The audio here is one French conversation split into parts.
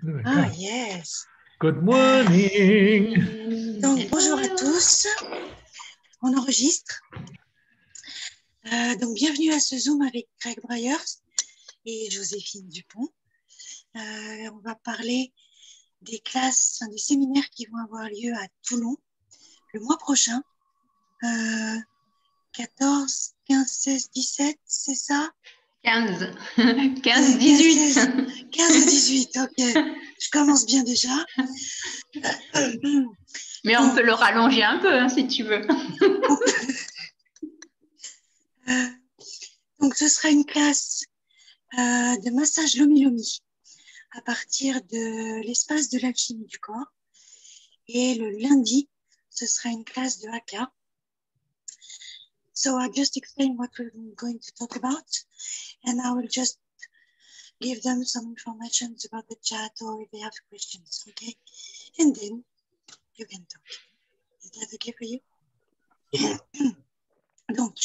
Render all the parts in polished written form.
Ah, yes. Good morning. Donc, bonjour à tous. On enregistre. Donc, bienvenue à ce Zoom avec Greg Breyers et Joséphine Dupont. On va parler des classes, des séminaires qui vont avoir lieu à Toulon le mois prochain. 14, 15, 16, 17, c'est ça? 15, 15, 18. 15 ou 18, ok. Je commence bien déjà. Mais on peut le rallonger un peu, hein, si tu veux. Donc, ce sera une classe de massage Lomi-Lomi à partir de l'espace de l'alchimie du corps. Et le lundi, ce sera une classe de Haka. So I'll just explain what we're going to talk about, and I will just give them some information about the chat or if they have questions, okay? And then you can talk. Is that okay for you? Donc,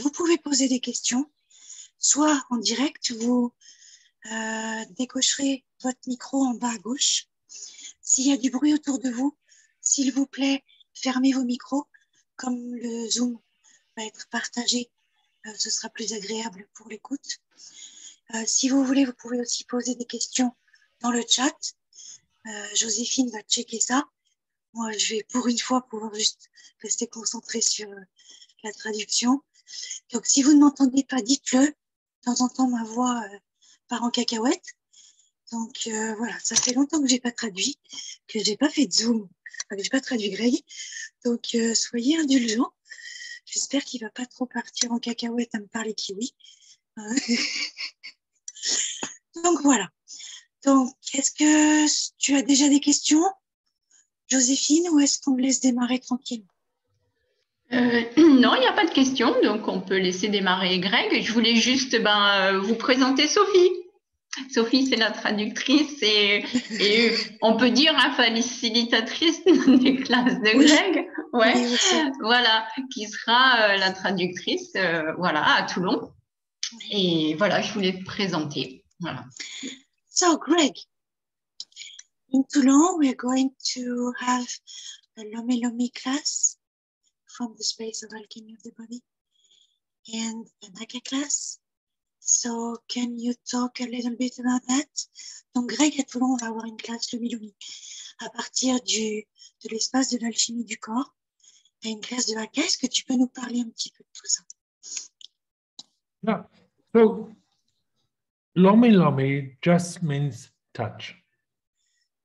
vous pouvez poser des questions, soit en direct, vous décocherez votre micro en bas à gauche. S'il y a du bruit autour de vous, s'il vous plaît, fermez vos micros. Comme le Zoom va être partagé, ce sera plus agréable pour l'écoute. Si vous voulez, vous pouvez aussi poser des questions dans le chat. Joséphine va checker ça. Moi, je vais pour une fois pouvoir juste rester concentrée sur la traduction. Donc, si vous ne m'entendez pas, dites-le. De temps en temps, ma voix part en cacahuète. Donc, voilà, ça fait longtemps que je n'ai pas traduit, que je n'ai pas fait de Zoom, que je n'ai pas traduit Greg. Donc, soyez indulgents. J'espère qu'il ne va pas trop partir en cacahuète à me parler kiwi. Donc, voilà. Donc, est-ce que tu as déjà des questions, Joséphine, ou est-ce qu'on me laisse démarrer tranquille? Non, il n'y a pas de questions, donc on peut laisser démarrer Greg. Je voulais juste vous présenter Sophie. Sophie, c'est la traductrice et on peut dire facilitatrice des classes de Greg. Ouais, oui, voilà, qui sera la traductrice voilà, à Toulon. Et voilà, je voulais te présenter. Voilà. So, Greg, in Toulon, we're going to have a Lomi-Lomi class from the space of alchemy of the body and an Haka class. So, can you talk a little bit about that? Donc, Greg, à Toulon, on va avoir une classe Lomi-Lomi à partir de l'espace de l'alchimie du corps et une classe de Haka. Est-ce que tu peux nous parler un petit peu de tout ça? Yeah. So, Lomi-Lomi just means touch.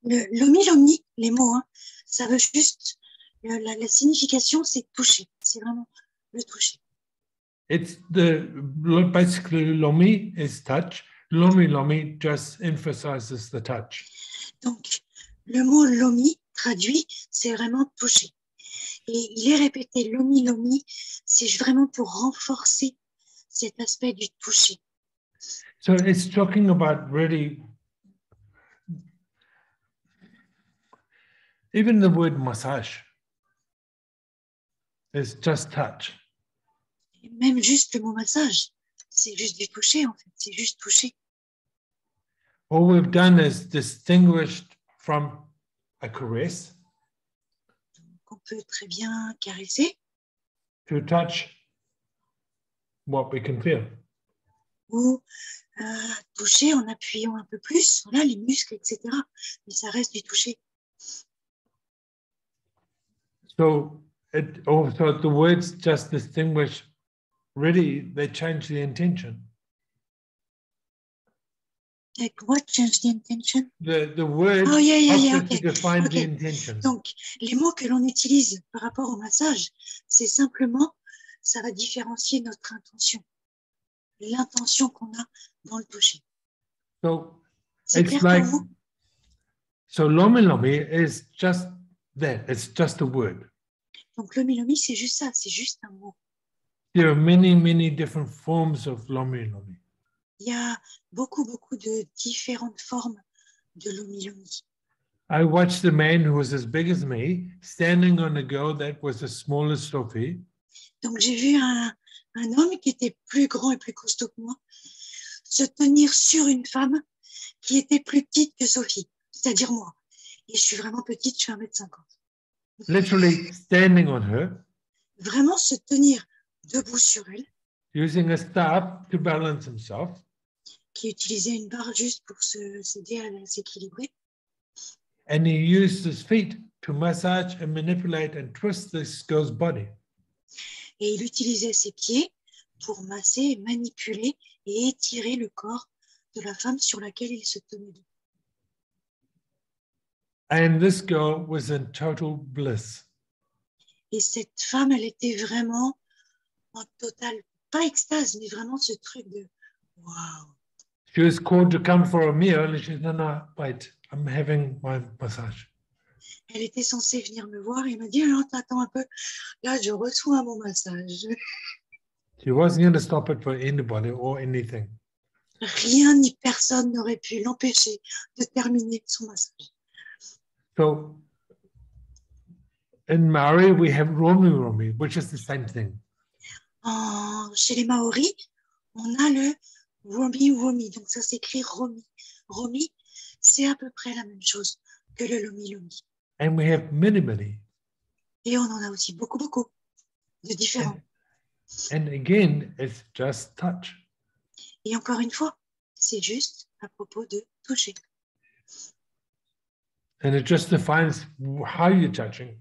Le Lomi-Lomi, les mots, hein, ça veut juste, la signification, c'est toucher. C'est vraiment le toucher. It's basically Lomi is touch. Lomi-Lomi just emphasizes the touch. Donc, le mot Lomi, traduit, c'est vraiment toucher. Et il est répété, Lomi-Lomi, c'est vraiment pour renforcer cet aspect du toucher. So it's talking about really, even the word massage is just touch. Et même juste le mot massage, c'est juste du toucher en fait, c'est juste toucher. All we've done is distinguished from a caress. Donc, on peut très bien caresser. To touch what we can feel. Ou toucher en appuyant un peu plus, voilà, les muscles, etc. Mais ça reste du toucher. So it also the words just distinguish, really they change the intention. Like what change the intention? The word okay. define the intention. Donc, les mots que l'on utilise par rapport au massage, c'est simplement, ça va différencier notre intention. L'intention qu'on a dans le toucher. So c'est it's clair like, pour vous? So Lomi-Lomi is just that, it's just a word. Donc Lomi-Lomi, c'est juste ça, c'est juste un mot. There are many, many different forms of Lomi-Lomi. Il y a beaucoup de différentes formes de Lomi-Lomi. I watched a man who was as big as me standing on a girl that was as small as Sophie. Donc j'ai vu un homme qui était plus grand et plus costaud que moi se tenir sur une femme qui était plus petite que Sophie, c'est-à-dire moi. Et je suis vraiment petite, je fais 1m50. literally standing on her, Vraiment se tenir debout sur elle, using a staff to balance himself, qui utilisait une barre juste pour s'aider à s'équilibrer. and he used his feet to massage and manipulate and twist this girl's body. Et il utilisait ses pieds pour masser, manipuler et étirer le corps de la femme sur laquelle il se tenait debout. And this girl was in total bliss. Et cette femme, elle était vraiment en total, pas extase, mais vraiment ce truc de waouh. She was called to come for a meal, and she said, no, wait, I'm having my massage. Elle était censée venir me voir et elle m'a dit, alors t'attends un peu, là je reçois mon massage. She wasn't going to stop it for anybody or anything. Rien ni personne n'aurait pu l'empêcher de terminer son massage. So in Maori, we have romi romi, which is the same thing. Chez les Maoris, on a le romi romi, donc ça s'écrit romi. Romi, c'est à peu près la même chose que le lomi lomi. And we have many, many. Et on en a aussi beaucoup, beaucoup de différents. And again, it's just touch. Et encore une fois, c'est juste à propos de toucher. And it just defines how you're touching.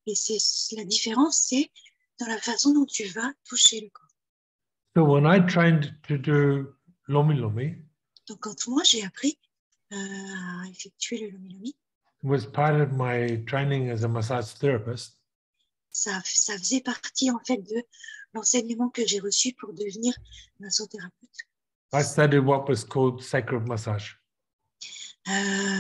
Et c'est la différence, c'est dans la façon dont tu vas toucher le corps. So when I trained to do lomi lomi, Donc quand moi j'ai appris à effectuer le lomi lomi, it was part of my training as a massage therapist. ça faisait partie en fait de l'enseignement que j'ai reçu pour devenir massothérapeute. I studied what was called sacred massage.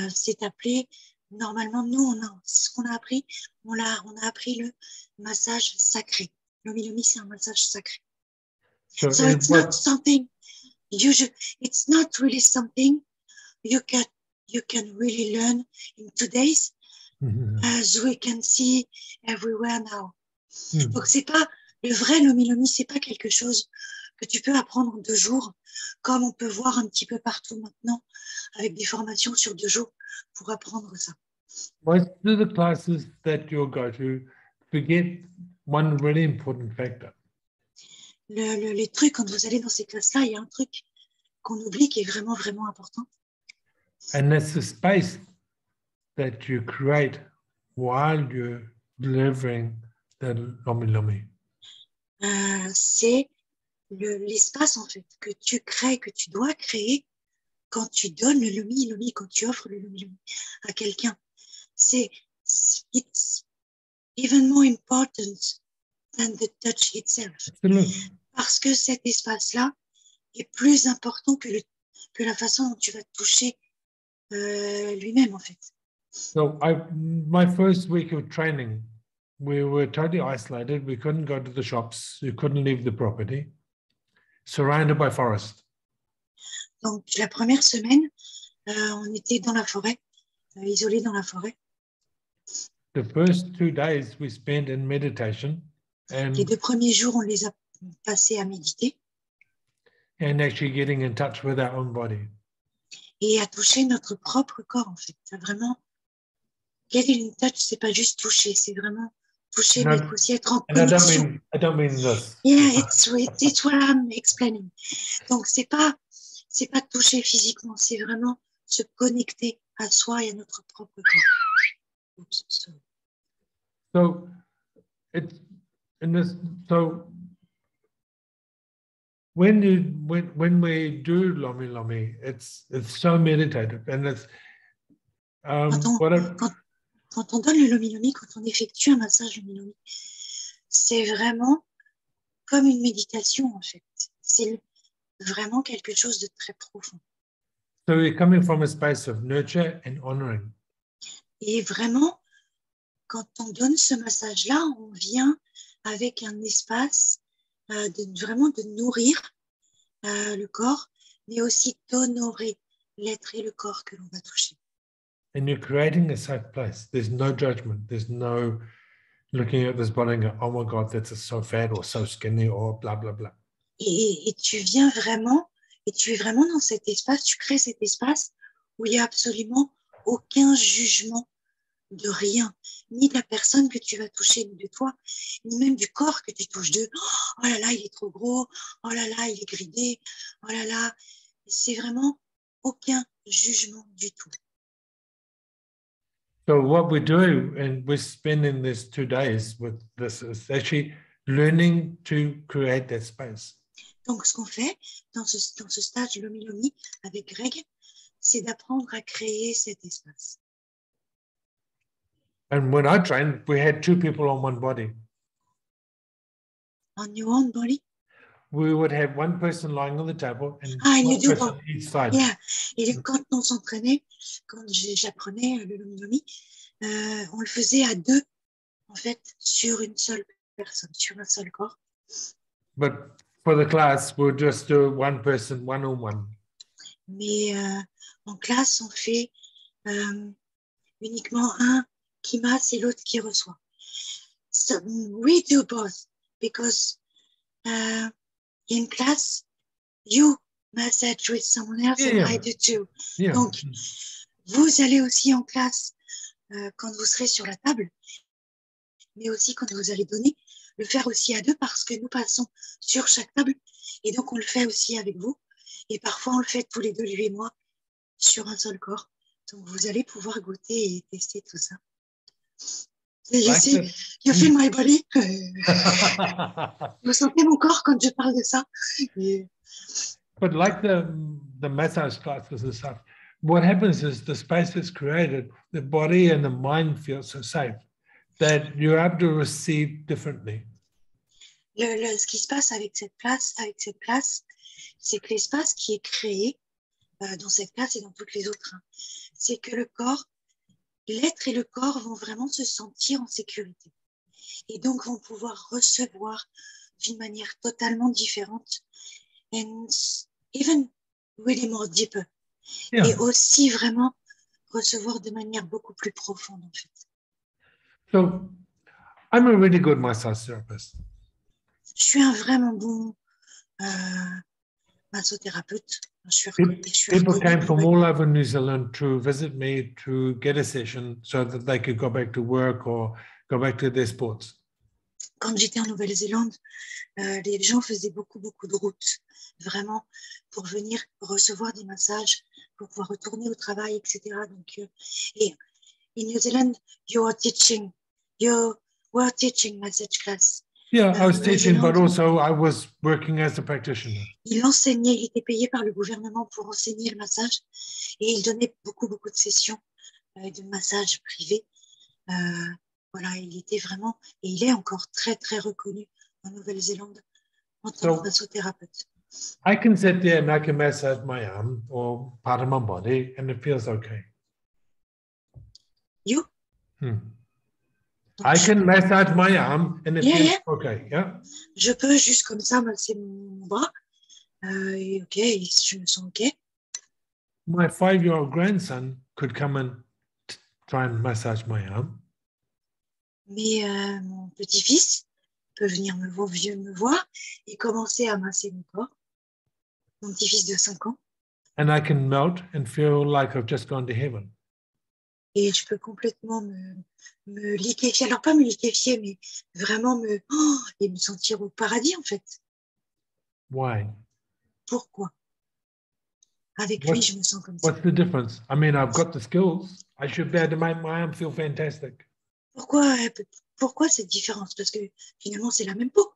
C'est appelé, normalement, nous, ce qu'on a appris, on a appris le massage sacré. Lomi lomi, c'est un massage sacré. So it's not something, it's not really something you can really learn in 2 days, as we can see everywhere now. Donc c'est pas, le vrai lomi lomi, c'est pas quelque chose que tu peux apprendre en 2 jours, comme on peut voir un petit peu partout maintenant, avec des formations sur 2 jours pour apprendre ça. Most of the classes that you'll go to forget one really important factor. Les trucs, quand vous allez dans ces classes-là, il y a un truc qu'on oublie qui est vraiment, vraiment important. And that's the space that you create while you're delivering the lomi lomi. C'est l'espace, en fait, que tu crées, que tu dois créer quand tu donnes le lomi lomi, quand tu offres le lomi lomi à quelqu'un. It's even more important than the touch itself. Absolutely. Parce que cet espace-là est plus important que la façon dont tu vas toucher lui-même, en fait. So my first week of training, we were totally isolated. We couldn't go to the shops. We couldn't leave the property, surrounded by forest. Donc, la première semaine, on était dans la forêt, isolés dans la forêt. The first 2 days we spent in meditation Les 2 premiers jours, on les a passés à méditer and actually getting in touch with our own body. et à toucher notre propre corps, en fait. Vraiment, getting in touch, c'est pas juste toucher, c'est vraiment toucher, mais aussi être en connexion. I don't mean this. Yeah, it's what I'm explaining. Donc, c'est pas toucher physiquement, c'est vraiment se connecter à soi et à notre propre corps. Oops, sorry. So it's in this. So when we do lomi lomi, it's so meditative, and it's Quand on donne le lomi lomi, quand on effectue un massage lomi lomi, c'est vraiment comme une méditation, en fait. C'est vraiment quelque chose de très profond. So we're coming from a space of nurture and honoring. Et vraiment, quand on donne ce massage-là, on vient avec un espace vraiment de nourrir le corps, mais aussi d'honorer l'être et le corps que l'on va toucher. And you're creating a safe place. There's no judgment. There's no looking at this body and go, oh my God, that's so fat or so skinny or blah, blah, blah. Et tu viens vraiment Et tu es vraiment dans cet espace, tu crées cet espace où il n'y a absolument aucun jugement de rien, ni de la personne que tu vas toucher, ni de toi, ni même du corps que tu touches de « oh là là, il est trop gros, oh là là, il est gridé, oh là là ». C'est vraiment aucun jugement du tout. So what we do, and we're spending this 2 days with this, is actually learning to create that space. Donc, ce qu'on fait dans ce stage Lomi Lomi avec Greg, c'est d'apprendre à créer cet espace. And when I trained, we had 2 people on one body. En your own body. We would have one person lying on the table and and one you do person both. on each side. Yeah. Et quand on s'entraînait, quand j'apprenais le Lomi Lomi, on le faisait à 2, en fait, sur une seule personne, sur un seul corps. But for the class, we'll just do one person, one-on-one. Mais en classe, on fait uniquement un qui masse et l'autre qui reçoit. So we do both because in class, you massage with someone else and I do too. Yeah. Donc, vous allez aussi en classe quand vous serez sur la table, mais aussi quand vous allez donner, le faire aussi à 2 parce que nous passons sur chaque table et donc on le fait aussi avec vous. Et parfois, on le fait tous les 2, lui et moi, sur un seul corps. Donc, vous allez pouvoir goûter et tester tout ça. Et you see, you feel my body. Vous sentez mon corps quand je parle de ça. Et... But like the massage classes and stuff, what happens is the space is created, the body and the mind feel so safe that you're able to receive differently. Ce qui se passe avec cette place, c'est que l'espace qui est créé dans cette classe et dans toutes les autres, c'est que le corps, l'être et le corps vont vraiment se sentir en sécurité et donc vont pouvoir recevoir d'une manière totalement différente and even really more deeper. Yeah. Et aussi vraiment recevoir de manière beaucoup plus profonde en fait. So, I'm a really good massage therapist. Je suis un vraiment bon massothérapeute. People came from all over New Zealand to visit me to get a session so that they could go back to work or go back to their sports. Quand j'étais en Nouvelle-Zélande, les gens faisaient beaucoup de routes, vraiment, pour venir recevoir des massages, pour pouvoir retourner au travail, etc. Donc, et in New Zealand, you were teaching massage class. Yeah, I was teaching, but also I was working as a practitioner. Il enseignait, il était payé par le gouvernement pour enseigner le massage et il donnait beaucoup de sessions de massage privé. Voilà, il était vraiment, et il est encore très reconnu en Nouvelle-Zélande en tant que massothérapeute. I can sit there and I can massage my arm or part of my body and it feels okay. You? I can massage my arm and it feels okay. Yeah. Je peux juste comme ça masser mon bras. Et ok, je me sens ok. My 5-year-old grandson could come and try and massage my arm. Mais mon petit-fils peut venir me voir et commencer à masser mon corps. Mon petit-fils de 5 ans. And I can melt and feel like I've just gone to heaven. Et je peux complètement me liquéfier. Alors, pas me liquéfier, mais vraiment et me sentir au paradis, en fait. Why? Pourquoi? Avec lui, je me sens comme ça. What's the difference? I mean, I've got the skills. I should be able to make my arm feel fantastic. Pourquoi cette différence? Parce que finalement, c'est la même peau.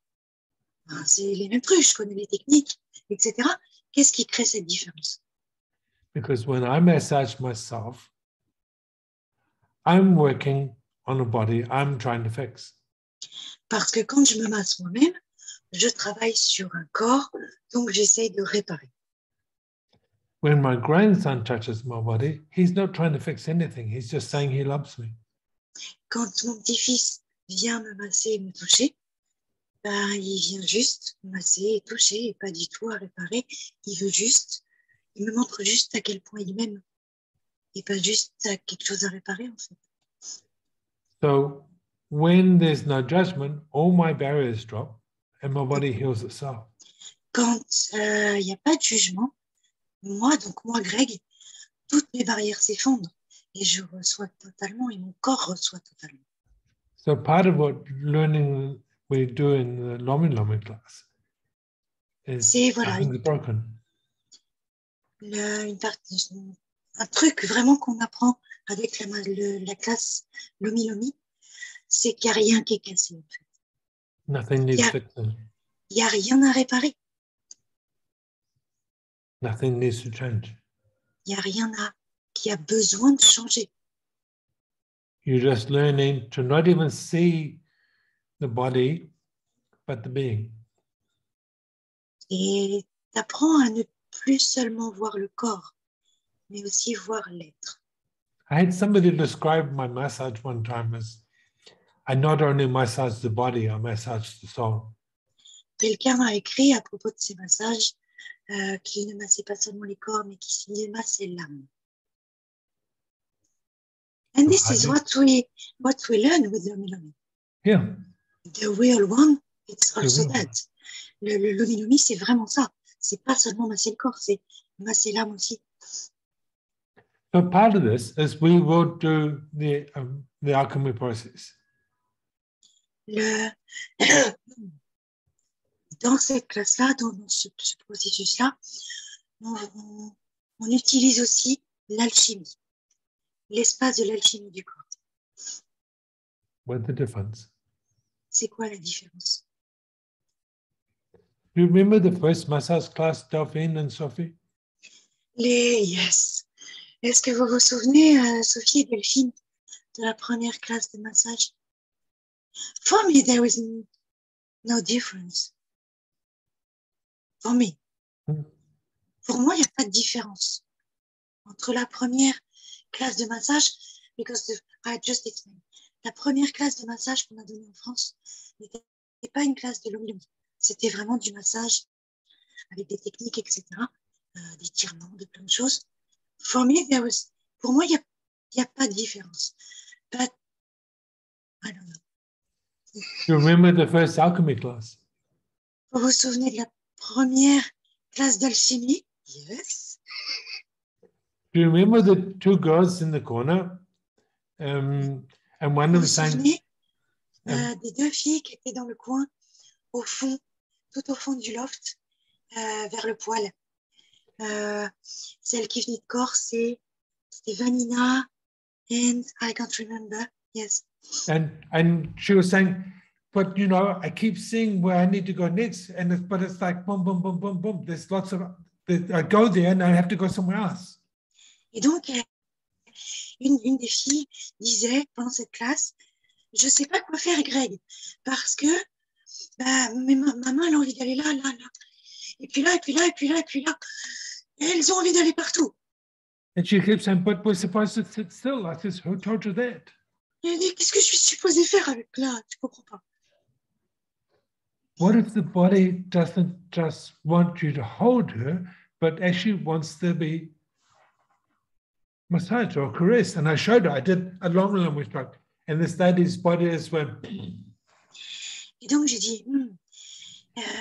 Enfin, c'est les mêmes trucs, je connais les techniques, etc. Qu'est-ce qui crée cette différence? Because when I massage myself, I'm working on a body I'm trying to fix. Parce que quand je me masse moi-même, je travaille sur un corps, donc j'essaye de réparer. When my grandson touches my body, he's not trying to fix anything. He's just saying he loves me. Quand mon petit-fils vient me masser et me toucher, ben, il vient juste masser et toucher et pas du tout à réparer. Il me montre juste à quel point il m'aime et pas juste à quelque chose à réparer en fait. So when there's no judgment, all my barriers drop and my body heals itself. Quand il n'y a pas de jugement, Moi, Greg, toutes mes barrières s'effondrent et je reçois totalement et mon corps reçoit totalement. So part of what learning we do in the Lomi Lomi class is C'est voilà, nothing's broken. un truc vraiment qu'on apprend avec la classe Lomi Lomi, c'est qu'il n'y a rien qui est cassé en fait. Nothing needs fixing. Il n'y a rien à réparer. Nothing needs to change. Il n'y a rien qui a besoin de changer. You're just learning to not even see the body, but the being. Et tu apprends à ne plus seulement voir le corps, mais aussi voir l'être. I had somebody describe my massage one time as I not only massage the body, I massage the soul. Quelqu'un a écrit à propos de ces massages qu'il ne massait pas seulement les corps, mais qu'il massait l'âme. And this is what we learn with Lomi Lomi. Yeah. The real one, it's also that. Le Lomi Lomi, c'est vraiment ça. C'est pas seulement masser le corps, c'est masser l'âme aussi. So part of this is we will do the alchemy process. Dans cette classe-là, dans ce processus-là, on utilise aussi l'alchimie, l'espace de l'alchimie du corps. What's the difference? C'est quoi la différence? Do you remember the first massage class, Delphine and Sophie? Yes. Est-ce que vous vous souvenez, Sophie et Delphine, de la première classe de massage? For me, there is no difference. For me. Pour moi, il n'y a pas de différence entre la première classe de massage, because I just explained. La première classe de massage qu'on a donnée en France n'était pas une classe de Lomi Lomi. C'était vraiment du massage avec des techniques, etc., des tirements, de plein de choses. For me, pour moi, il n'y a pas de différence. But, I don't know. You remember the first alchemy class? Vous vous souvenez de la première classe d'alchimie? Yes. Do you remember the two girls in the corner? And one of them saying... des deux filles qui étaient dans le coin, au fond, tout au fond du loft, vers le poêle. Celle qui venait de Corse, c'était Vanina, and I can't remember. Yes. And she was saying, but you know, I keep seeing where I need to go next, but it's like boom, boom, boom, boom, boom. There's lots of. I go there and I have to go somewhere else. Et donc, une des filles disait pendant cette classe, je sais pas quoi faire, Greg, parce que ma main elle a envie d'aller là, là, là, et puis là, et puis là, et puis là, et puis là. Et elles ont envie d'aller partout. And she keeps saying, but we're supposed to sit still. I said, who told you that? Et elle dit, qu'est-ce que je suis supposée faire avec là? Je comprends pas. What if the body doesn't just want you to hold her, but actually wants to be massaged or caressed? And I showed her, I did a long stroke, and this lady's body is went. Et donc j'ai dit,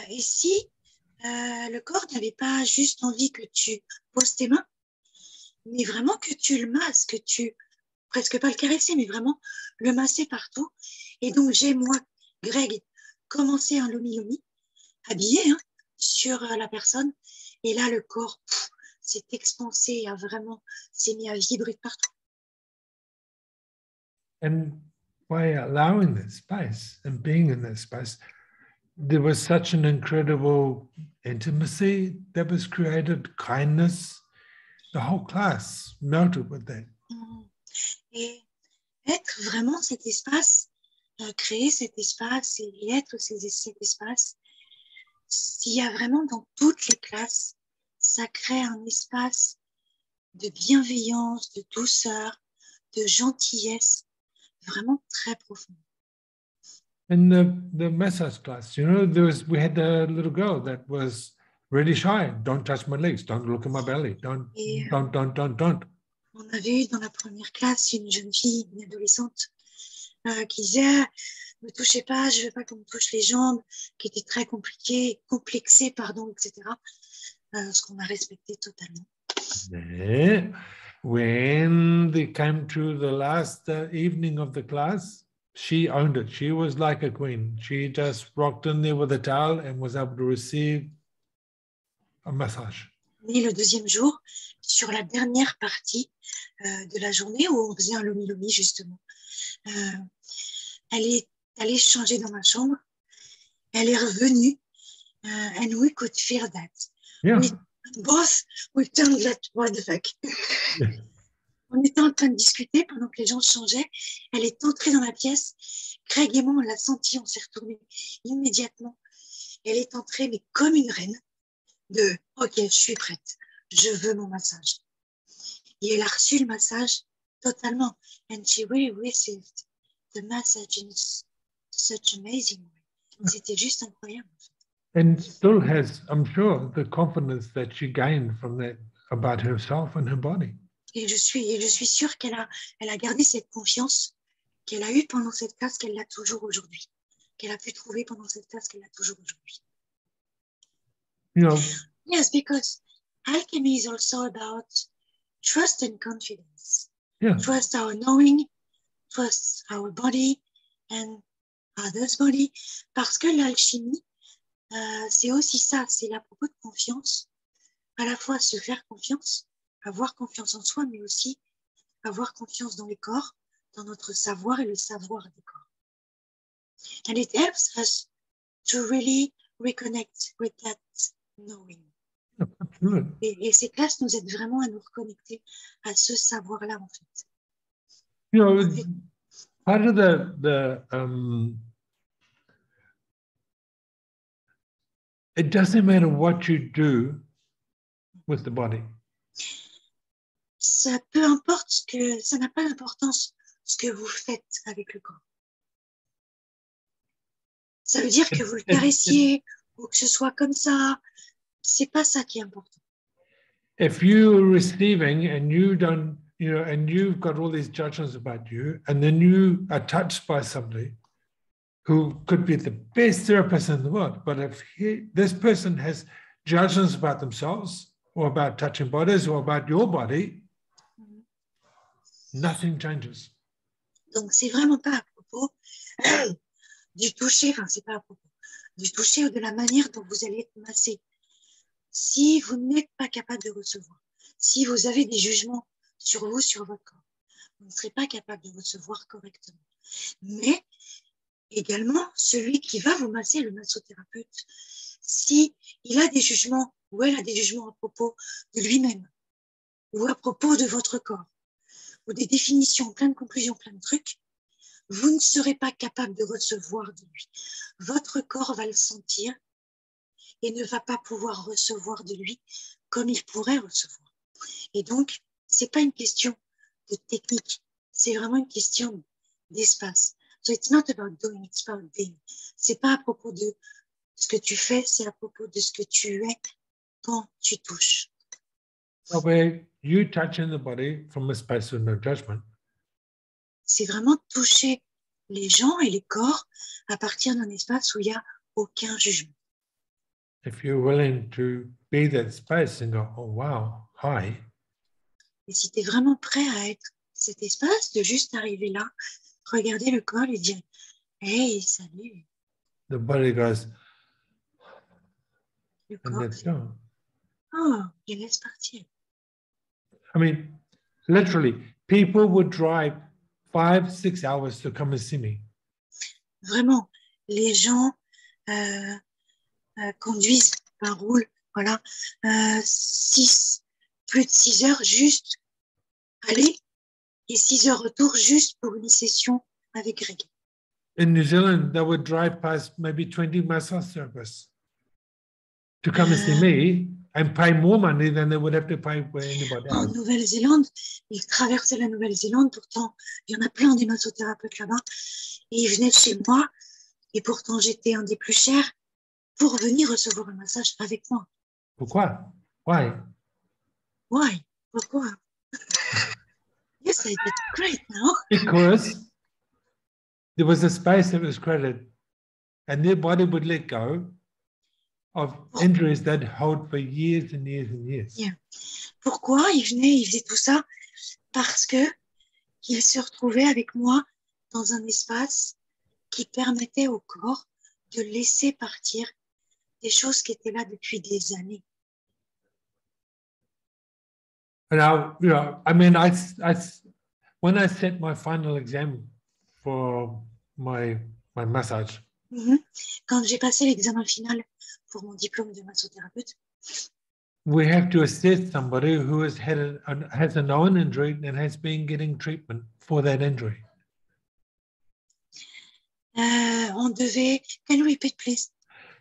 et si le corps n'avait pas juste envie que tu poses tes mains, mais vraiment que tu le masses, que tu, presque pas le caresser, mais vraiment le masser partout. Et donc j'ai, moi, Greg, commencé un Lomi Lomi, habillé sur la personne, et là le corps s'est expansé, s'est mis à vibrer de partout. And by allowing that space and being in that space, there was such an incredible intimacy that was created, kindness. The whole class melted with that. Et être vraiment cet espace, créer cet espace et être cet espace, s'il y a vraiment dans toutes les classes, ça crée un espace de bienveillance, de douceur, de gentillesse, vraiment très profond. In the massage class, you know, we had a little girl that was really shy. Don't touch my legs. Don't look at my belly. Don't. On avait eu dans la première classe une jeune fille, une adolescente, qui disait « Ne me touchez pas, je ne veux pas qu'on me touche les jambes », qui était très complexée, etc. ce qu'on a respecté totalement. Then, when they came to the last evening of the class, she owned it. She was like a queen. She just rocked in there with a towel and was able to receive a massage. Mais le deuxième jour, sur la dernière partie de la journée où on faisait un lomi-lomi justement, elle est allée changer dans ma chambre. Elle est revenue. And we could feel that. Yeah. We turned like, what the fuck? Yeah. On était en train de discuter pendant que les gens changeaient. Elle est entrée dans la pièce. Craig et moi, on l'a senti, on s'est retournés immédiatement. Elle est entrée, mais comme une reine, de « Ok, je suis prête, je veux mon massage ». Et elle a reçu le massage totalement. And she really received the massage in such amazing way. C'était juste incroyable. And still has, I'm sure, the confidence that she gained from that about herself and her body. Et je suis sûre qu'elle a gardé cette confiance qu'elle a eue pendant cette classe, qu'elle l'a toujours aujourd'hui. Qu'elle a pu trouver pendant cette classe, qu'elle l'a toujours aujourd'hui. You know, Yes, because alchemy is also about trust and confidence. yeah. Trust our knowing, trust our body and others' body. Parce que l'alchimie, c'est aussi ça, c'est à propos de confiance. À la fois se faire confiance, avoir confiance en soi, mais aussi avoir confiance dans les corps, dans notre savoir et le savoir des corps. And it helps us to really reconnect with that knowing. Absolutely. Et ces classes nous aident vraiment à nous reconnecter à ce savoir-là, en fait. You know, part of it doesn't matter what you do with the body. Ça, peu importe ça n'a pas d'importance ce que vous faites avec le corps. Ça veut dire que vous le caressiez ou que ce soit comme ça. C'est pas ça qui est important. If you're receiving and you don't, you know, and you've got all these judgments about you, and then you are touched by somebody who could be the best therapist in the world, but if this person has judgments about themselves or about touching bodies or about your body, nothing changes. Donc, c'est vraiment pas à propos du toucher, enfin, c'est pas à propos du toucher ou de la manière dont vous allez être massé. Si vous n'êtes pas capable de recevoir, si vous avez des jugements sur vous, sur votre corps, vous ne serez pas capable de recevoir correctement. Mais également, celui qui va vous masser, le massothérapeute, si il a des jugements ou elle a des jugements à propos de lui-même ou à propos de votre corps, ou des définitions, plein de conclusions, plein de trucs, vous ne serez pas capable de recevoir de lui. Votre corps va le sentir et ne va pas pouvoir recevoir de lui comme il pourrait recevoir. Et donc, c'est pas une question de technique, c'est vraiment une question d'espace. So it's not about doing, it's about being. C'est pas à propos de ce que tu fais, c'est à propos de ce que tu es quand tu touches. So where you touch in the body from a space of no judgment, C'est vraiment toucher les gens et les corps à partir d'un espace où il n'y a aucun jugement. if you're willing to be that space and go, oh wow, hi, Et si tu es vraiment prêt à être cet espace, de juste arriver là, regarder le corps et dire « Hey, salut !» the body goes, Le and corps, let's go. oh, il laisse partir. I mean, literally, people would drive 5-6 hours to come and see me. Vraiment, les gens conduisent, enfin, roulent, voilà, plus de 6 heures juste aller et 6 heures retour juste pour une session avec Greg. In New Zealand, they would drive past maybe 20 massage therapists to come and see me and pay more money than they would have to pay for anybody En else. Nouvelle-Zélande, ils traversaient la Nouvelle-Zélande, pourtant il y en a plein des massothérapeutes là-bas, et ils venaient chez moi, et pourtant j'étais un des plus chers pour venir recevoir un massage avec moi. Pourquoi? Why? Why? Pourquoi? Yes, I did great now. Because there was a space that was created and their body would let go of injuries that hold for years and years and years. Yeah. Pourquoi il venait, il faisait tout ça? Parce que il se retrouvait avec moi dans un espace qui permettait au corps de laisser partir des choses qui étaient là depuis des années. Now, I mean, when I set my final exam for my massage, Quand j'ai passé l'examen final pour mon diplôme de massothérapeute, we have to assess somebody who has has a known injury and has been getting treatment for that injury. on devait. Can you repeat, please?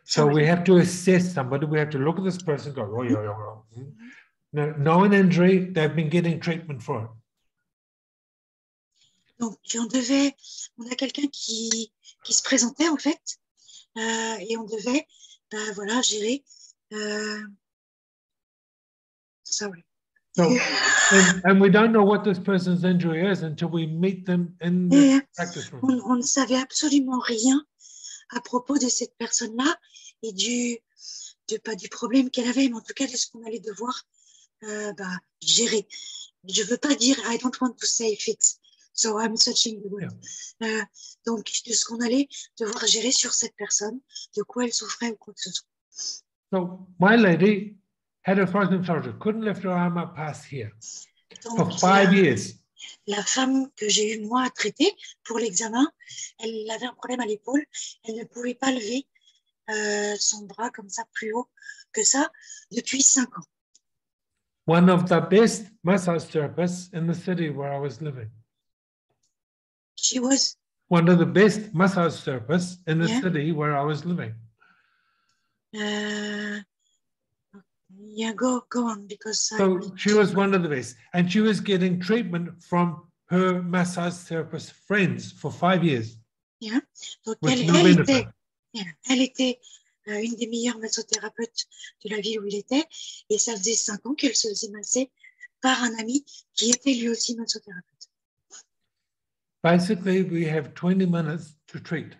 So Sorry. we have to assess somebody. We have to look at this person. Go, oh, yeah. No, known injury. They've been getting treatment for it. Donc, on a quelqu'un qui se présentait en fait, et on devait, voilà, gérer. Sorry. So, and we don't know what this person's injury is until we meet them in the practice room. On ne savait absolument rien à propos de cette personne-là et pas du problème qu'elle avait, mais en tout cas de ce qu'on allait devoir gérer. Je veux pas dire, I don't want to say fix, so I'm searching the word. Yeah. Donc, de ce qu'on allait devoir gérer sur cette personne, de quoi elle souffrait ou quoi que ce soit. So my lady had a frozen shoulder, couldn't lift her arm up past here for Donc, 5 years. La femme que j'ai eu moi à traiter pour l'examen, elle avait un problème à l'épaule, elle ne pouvait pas lever son bras comme ça plus haut que ça depuis 5 ans. One of the best massage therapists in the city where I was living. She was One of the best massage therapists in the Yeah. city where I was living. Yeah, go on because So she was one of the best. And she was getting treatment from her massage therapist friends for 5 years. Yeah. Donc with elle, no elle benefit. était, yeah, elle était une des meilleures massothérapeutes de la ville où il était, et ça faisait 5 ans qu'elle se faisait masser par un ami qui était lui aussi massothérapeute. Basically, we have 20 minutes to treat.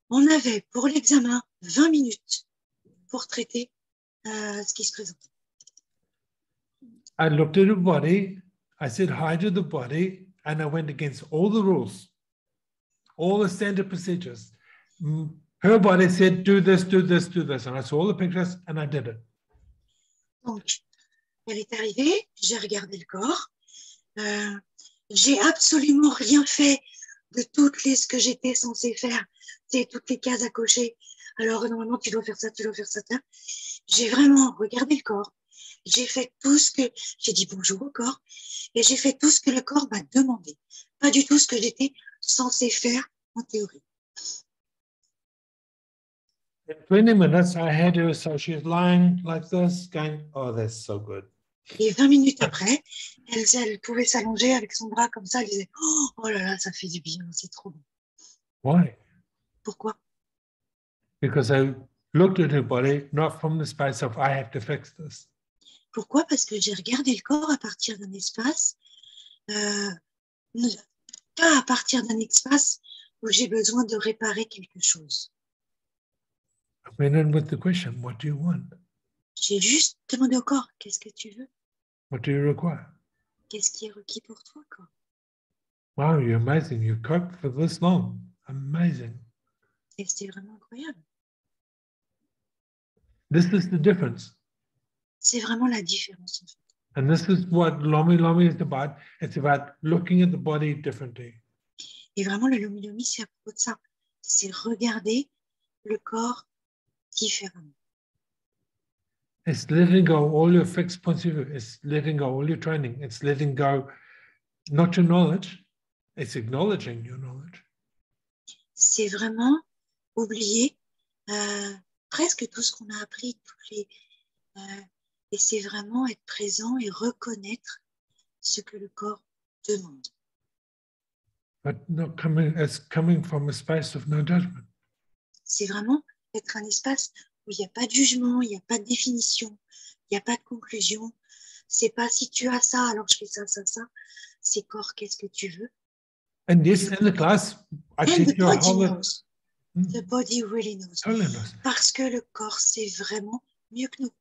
On avait pour l'examen 20 minutes pour traiter ce qui se présentait. I looked at her body, I said hi to the body, and I went against all the rules, all the standard procedures. Her body said, do this, do this, do this. And I saw all the pictures and I did it. Donc, elle est arrivée, j'ai regardé le corps, j'ai absolument rien fait de ce que j'étais censée faire, c'est toutes les cases à cocher. Alors, normalement, tu dois faire ça, tu dois faire ça. J'ai vraiment regardé le corps, j'ai fait tout ce que, j'ai dit bonjour au corps, et j'ai fait tout ce que le corps m'a demandé, pas du tout ce que j'étais censée faire en théorie. In 20 minutes, I had her, so she's lying like this, going, oh, that's so good. Et 20 minutes après, elle pouvait s'allonger avec son bras comme ça, elle disait « Oh là là, ça fait du bien, c'est trop bon. Why? » Pourquoi? Because I looked at her body, not from the space of, I have to fix this. Pourquoi? Parce que j'ai regardé le corps à partir d'un espace, pas à partir d'un espace où j'ai besoin de réparer quelque chose. I went in with the question, what do you want? J'ai juste demandé au corps, qu'est-ce que tu veux? What do you require? Qu'est-ce qui est requis pour toi, corps? Wow, you're amazing. You coped for this long. Amazing. Et c'était vraiment incroyable. This is the difference. C'est vraiment la différence, en fait. And this is what Lomi Lomi is about. It's about looking at the body differently. Et vraiment, le Lomi Lomi, c'est à propos de ça. C'est regarder le corps différemment. It's letting go all your fixed points of view. It's letting go all your training. It's letting go not your knowledge. It's acknowledging your knowledge. C'est vraiment oublier presque tout ce qu'on a appris, et c'est vraiment être présent et reconnaître ce que le corps demande. But not coming from a space of no judgment. C'est vraiment être un espace où il n'y a pas de jugement, il n'y a pas de définition, il n'y a pas de conclusion. C'est pas si tu as ça, alors je fais ça, ça, ça. C'est corps, qu'est-ce que tu veux? And yes, in the class, I And teach the you a body whole lot. knows. The body really knows. Totally knows. Parce que le corps sait vraiment mieux que nous.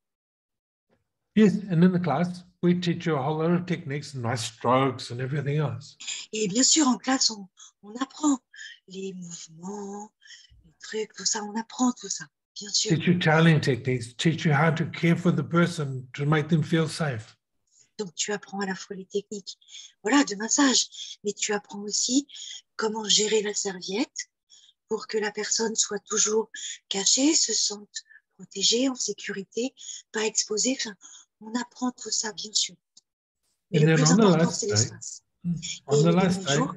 Yes, and in the class, we teach you a whole lot of techniques, nice strokes and everything else. Et bien sûr, en classe, on apprend les mouvements, les trucs, tout ça, on apprend tout ça, bien sûr. Teach you channeling techniques, teach you how to care for the person to make them feel safe. Donc, tu apprends à la fois les techniques, voilà, de massage, mais tu apprends aussi comment gérer la serviette pour que la personne soit toujours cachée, se sente protégée, en sécurité, pas exposée. Enfin, on apprend tout ça, bien sûr. Mais And le then plus on the important, last c'est day, l'espace. on Et the le last dernier day, jour,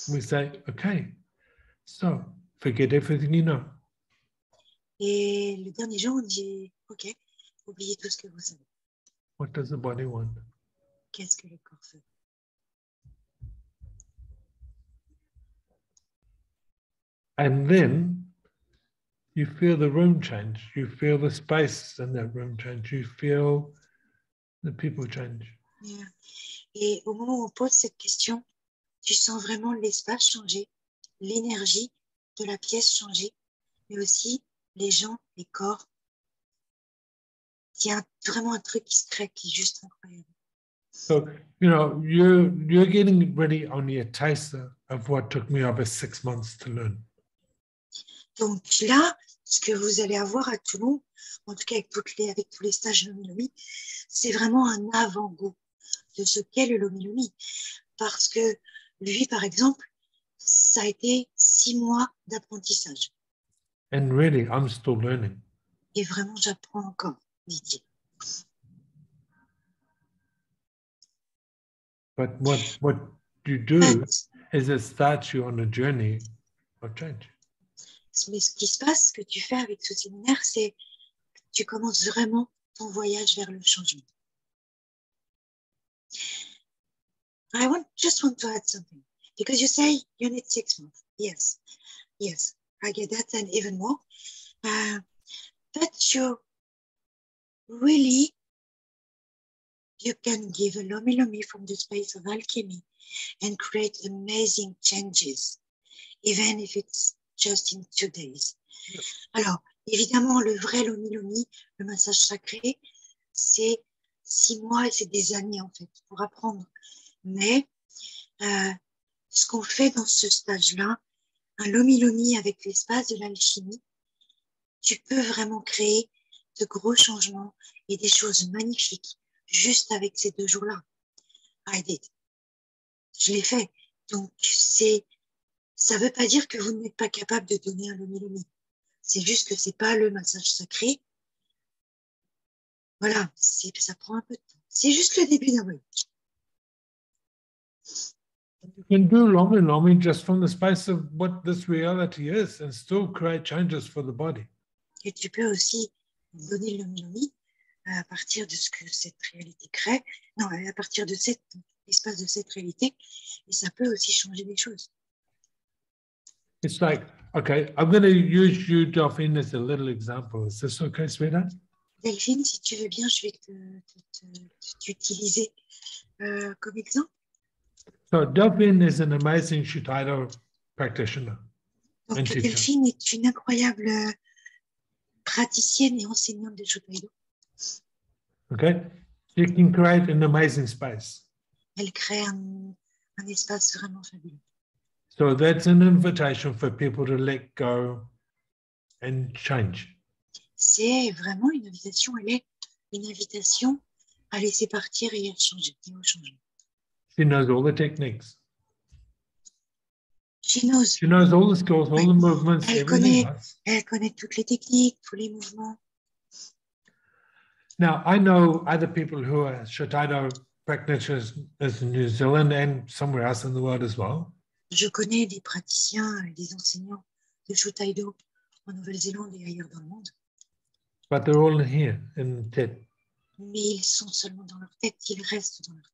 we say, okay, so forget everything you know. et le dernier jour, on dit, OK, oubliez tout ce que vous savez. What does the body want? Qu'est-ce que le corps veut? And then you feel the room change. You feel the space in that room change. You feel the people change. Yeah. Et au moment où on pose cette question, tu sens vraiment l'espace changer, l'énergie de la pièce changer, mais aussi les gens, les corps. Il y a vraiment un truc qui se crée qui est juste incroyable. So, you know, you're getting ready only a taster of what took me over 6 months to learn. Donc là, ce que vous allez avoir à Toulon, en tout cas avec tous les stages Lomi, c'est vraiment un avant-goût de ce qu'est le Lomi. Parce que lui, par exemple, ça a été 6 mois d'apprentissage. And really, I'm still learning. Et vraiment, j'apprends encore, dit-il. But what you do is it starts you on a journey of change. Mais ce qui se passe, ce que tu fais avec ce séminaire, c'est que tu commences vraiment ton voyage vers le changement. I just want to add something. Because you say you need 6 months. Yes, I get that and even more. But you can give a Lomi from the space of alchemy and create amazing changes, even if it's just in 2 days. Alors, évidemment, le vrai Lomi, le massage sacré, c'est 6 mois et c'est des années en fait pour apprendre. Mais ce qu'on fait dans ce stage-là, un Lomi avec l'espace de l'alchimie, tu peux vraiment créer de gros changements et des choses magnifiques juste avec ces 2 jours-là. I did. Je l'ai fait. Donc, ça ne veut pas dire que vous n'êtes pas capable de donner un Lomi. C'est juste que ce n'est pas le massage sacré. Voilà, ça prend un peu de temps. C'est juste le début d'un voyage. You can do Lomi just from the space of what this reality is and still create changes for the body. Et tu peux aussi donner le Lomi à partir de ce que cette réalité crée. Non, à partir de cet espace de cette réalité. Et ça peut aussi changer des choses. It's like, okay, I'm going to use you, Delphine, as a little example. Is this okay, sweetheart? Delphine, si tu veux bien, je vais t'utiliser comme exemple. So Delphine is an amazing Shutaido practitioner. Donc, and teacher. Delphine est une incroyable praticienne et enseignante de Shutaido. Okay, you can create an amazing space. Elle crée un espace vraiment fabuleux. So that's an invitation for people to let go and change. C'est vraiment une invitation, elle est une invitation à laisser partir et à changer, et au changement. She knows all the techniques. She knows. She knows all the skills, all the movements, everything. Elle connaît toutes les techniques, tous les mouvements. Now, I know other people who are Shutaido practitioners in New Zealand and somewhere else in the world as well. Je connais des praticiens et des enseignants de Shutaido en Nouvelle-Zélande et ailleurs dans le monde. But they're all in here, in TED. Mais ils sont seulement dans leur tête, ils restent dans leur tête.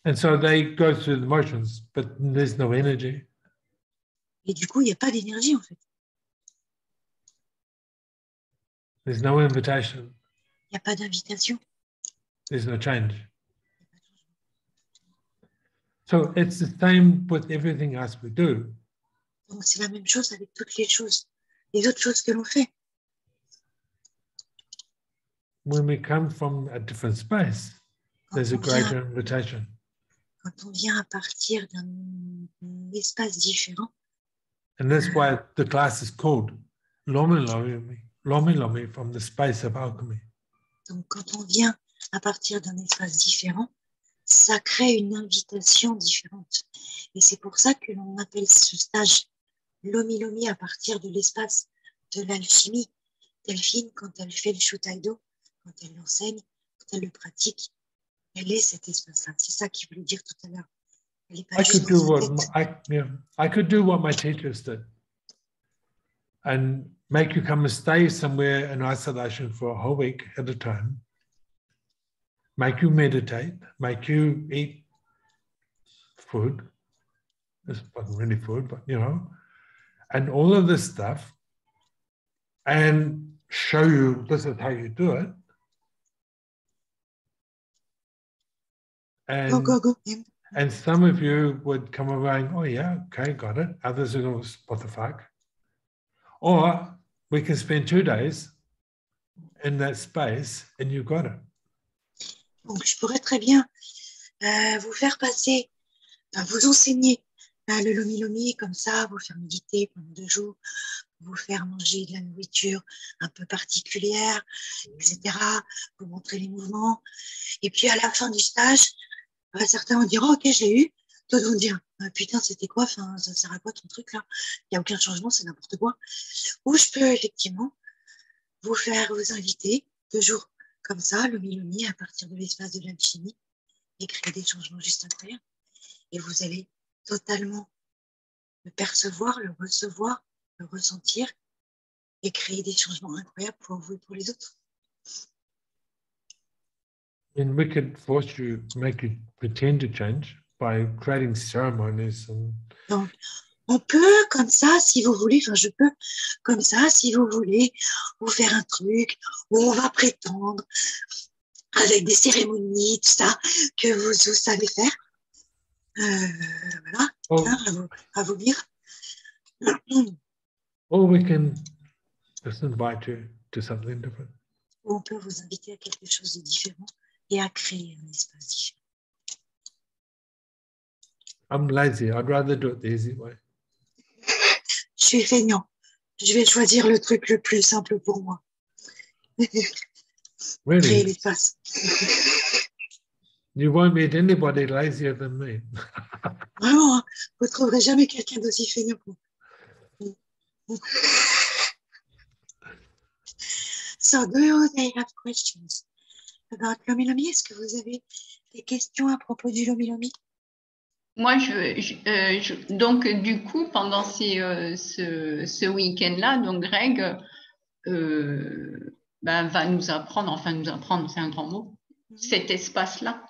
And so they go through the motions, but there's no energy. Et du coup, il n'y a pas d'énergie en fait. There's no invitation. Il n'y a pas d'invitation. There's no change. So it's the same with everything else we do. Donc, c'est la même chose avec toutes les autres choses que l'on fait. When we come from a different space, there's a greater invitation. Quand on vient à partir d'un espace différent. And that's why the class is called Lomi Lomi from the space of alchemy. Donc, quand on vient à partir d'un espace différent, ça crée une invitation différente. Et c'est pour ça que l'on appelle ce stage Lomi Lomi à partir de l'espace de l'alchimie. Delphine, quand elle fait le Shutaido, quand elle l'enseigne, quand elle le pratique, elle est cet espace-là. C'est ça qu'il voulait dire tout à l'heure. Elle est pas juste dans sa tête. I could do what my teachers did and make you come and stay somewhere in isolation for a whole week at a time, make you meditate, make you eat food. This wasn't really food, but you know, and all of this stuff, and show you this is how you do it. And, go. And some of you would come around, oh yeah, okay, got it. Others are going, what the fuck? Or we can spend 2 days in that space and you got it. Donc, je pourrais très bien vous faire passer, vous enseigner le Lomi Lomi comme ça, vous faire méditer pendant 2 jours, vous faire manger de la nourriture un peu particulière, etc., vous montrer les mouvements. Et puis, à la fin du stage, certains vont dire, oh, ok, je l'ai eu. D'autres vont dire, putain, c'était quoi? Enfin, ça sert à quoi ton truc là? Il n'y a aucun changement, c'est n'importe quoi. Ou je peux effectivement vous inviter 2 jours comme ça, Lomi à partir de l'espace de l'alchimie, et créer des changements juste incroyables. Et vous allez totalement le percevoir, le recevoir, le ressentir, et créer des changements incroyables pour vous et pour les autres. And we could force you, make you pretend to change by creating ceremonies. Donc, on peut, comme ça, si vous voulez, enfin, je peux, comme ça, si vous voulez, vous faire un truc où on va prétendre, avec des cérémonies, tout ça, que vous savez faire. Voilà, Oh. à vous dire. Or we can just invite you to something different. Ou on peut vous inviter à quelque chose de différent et à créer un espace différent. I'm lazy. I'd rather do it the easy way. Je suis feignant. Je vais choisir le truc le plus simple pour moi. Really? Créer l'espace. You won't meet anybody lazier than me. Vraiment, hein, vous ne trouverez jamais quelqu'un d'aussi feignant que moi. So, do you have questions about Lomi Lomi? Est-ce que vous avez des questions à propos du Lomi Lomi? Moi, donc, du coup, pendant ce week-end-là, donc Greg va nous apprendre, c'est un grand mot, cet espace-là.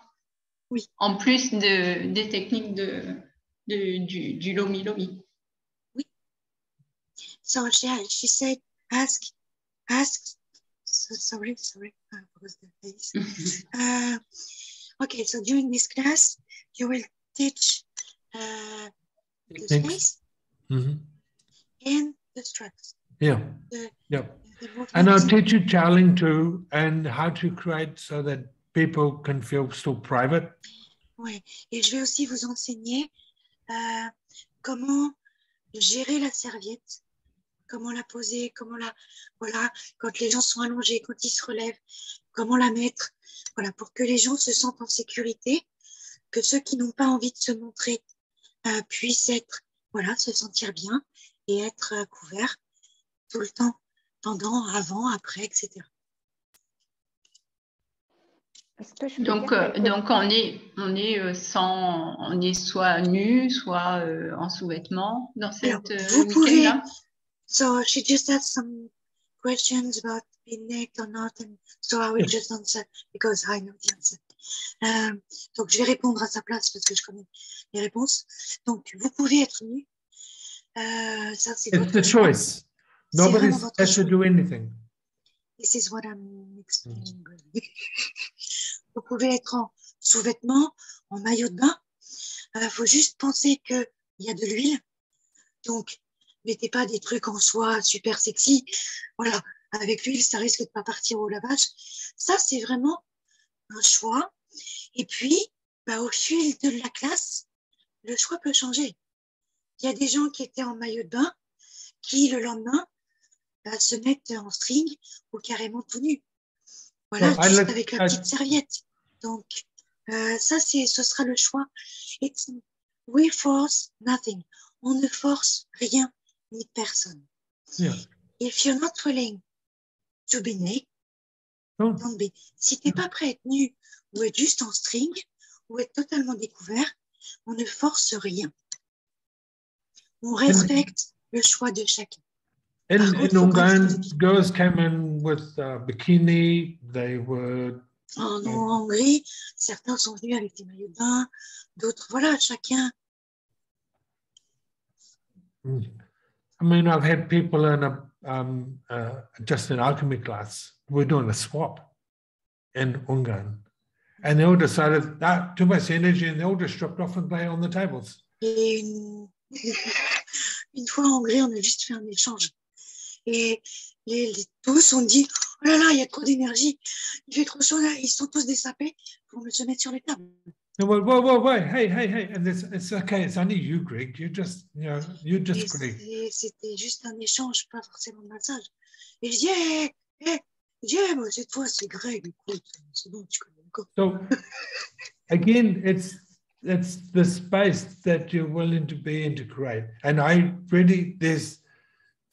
Oui. En plus des techniques du Lomi Lomi. Oui. So she said, ask. So, sorry, I was the face. Okay, so during this class, you will teach the space and the structs. Yeah. And I'll teach you channeling too, and how to create so that people can feel still private. Ouais. Et je vais aussi vous enseigner comment gérer la serviette, comment la poser, voilà, quand les gens sont allongés, quand ils se relèvent, comment la mettre, voilà, pour que les gens se sentent en sécurité, que ceux qui n'ont pas envie de se montrer puissent être, voilà, se sentir bien et être couverts tout le temps, pendant, avant, après, etc. Donc on est soit nu, soit en sous-vêtements dans cette week-end-là. So she just had some questions about being naked or not, and so I will just answer because I know the answer. Donc je vais répondre à sa place parce que je connais les réponses. Donc vous pouvez être nu. Ça c'est votre choice. Nobody has to do anything. This is what I'm explaining. Vous pouvez être en sous-vêtements, en maillot de bain. Faut juste penser qu'il y a de l'huile. Donc, mettez pas des trucs en soie super sexy. Voilà, avec l'huile, ça risque de pas partir au lavage. Ça, c'est vraiment un choix. Et puis, au fil de la classe, le choix peut changer. Il y a des gens qui étaient en maillot de bain qui, le lendemain, se mettent en string ou carrément tout nu. Voilà, Well, juste avec la petite serviette. Donc, ça, ce sera le choix. We force nothing. On ne force rien ni personne. Yeah. If you're not willing to be naked, don't be. Si t'es pas prêt à être nu ou être juste en string ou être totalement découvert, on ne force rien. On respecte le choix de chacun. In Ungarn, girls came in with bikini. They were. En Hongrie, certains sont venus avec des maillots de bain, d'autres, voilà, chacun. I mean, I've had people in just an alchemy class. We're doing a swap in Ungarn, and they all decided that too much energy, and they all just stripped off and lay on the tables. Et une fois en Hongrie, on a juste fait un échange. Et tous ont dit, oh là là, il y a trop d'énergie, il fait trop chaud là, ils sont tous désapés pour me se mettre sur les tables. And whoa, hey, and it's okay, it's only you, Greg. You're just Greg. C'était juste un échange, pas forcément de massage. Et je dis, moi, cette fois, c'est Greg, écoute, c'est bon, tu connais encore. So, again, it's the space that you're willing to be and to create. And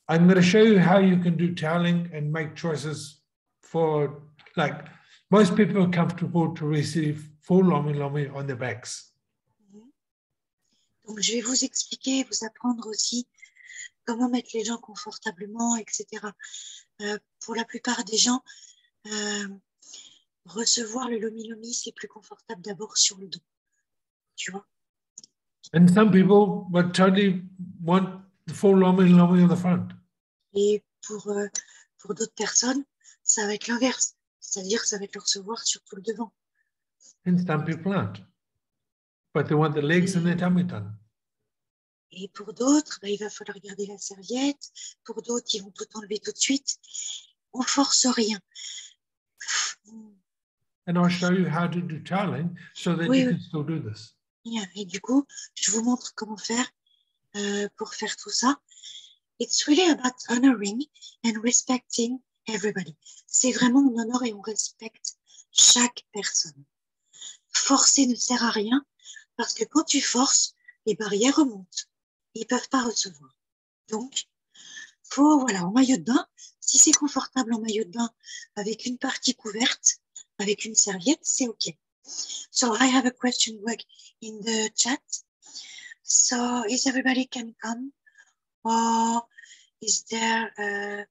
I'm going to show you how you can do toweling and make choices for, like, most people are comfortable to receive full lomi on their backs. Donc, je vais vous expliquer, vous apprendre aussi comment mettre les gens confortablement, etc. Pour la plupart des gens, recevoir le lomi, c'est plus confortable d'abord sur le dos. Tu vois? And some people would totally want the full lomi on the front. Et pour d'autres personnes, ça va être l'inverse. C'est-à-dire que ça va être le recevoir sur tout le devant. And some people aren't. But they want the legs and their tummy done. Et pour d'autres, il va falloir garder la serviette. Pour d'autres, ils vont tout enlever tout de suite. On force rien. And I'll show you how to do toweling so that you can still do this. Et du coup, je vous montre comment faire pour faire tout ça. It's really about honoring and respecting everybody. C'est vraiment on honore et on respecte chaque personne. Forcer ne sert à rien parce que quand tu forces, les barrières remontent. Ils ne peuvent pas recevoir. Donc, en maillot de bain, si c'est confortable en maillot de bain avec une partie couverte, avec une serviette, c'est OK. So I have a question, Greg, in the chat. So is everybody can come? Or is there a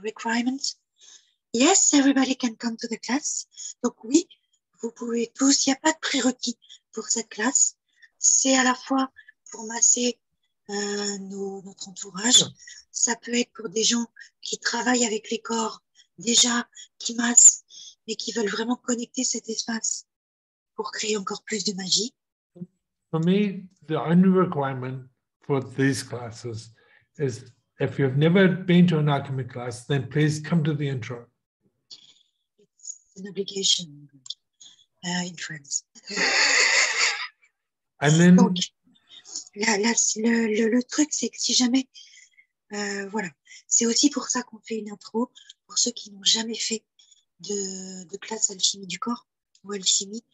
requirement? Yes, everybody can come to the class. Donc oui, vous pouvez tous, il n'y a pas de prérequis pour cette classe. C'est à la fois pour masser notre entourage. Ça peut être pour des gens qui travaillent avec les corps, déjà, qui massent, mais qui veulent vraiment connecter cet espace pour créer encore plus de magie. For me, the only requirement for these classes is if you've never been to an alchemy class, then please come to the intro. It's an obligation in France. And then, donc, le truc, c'est que si jamais, c'est aussi pour ça qu'on fait une intro, pour ceux qui n'ont jamais fait de classe alchimie du corps ou alchimie,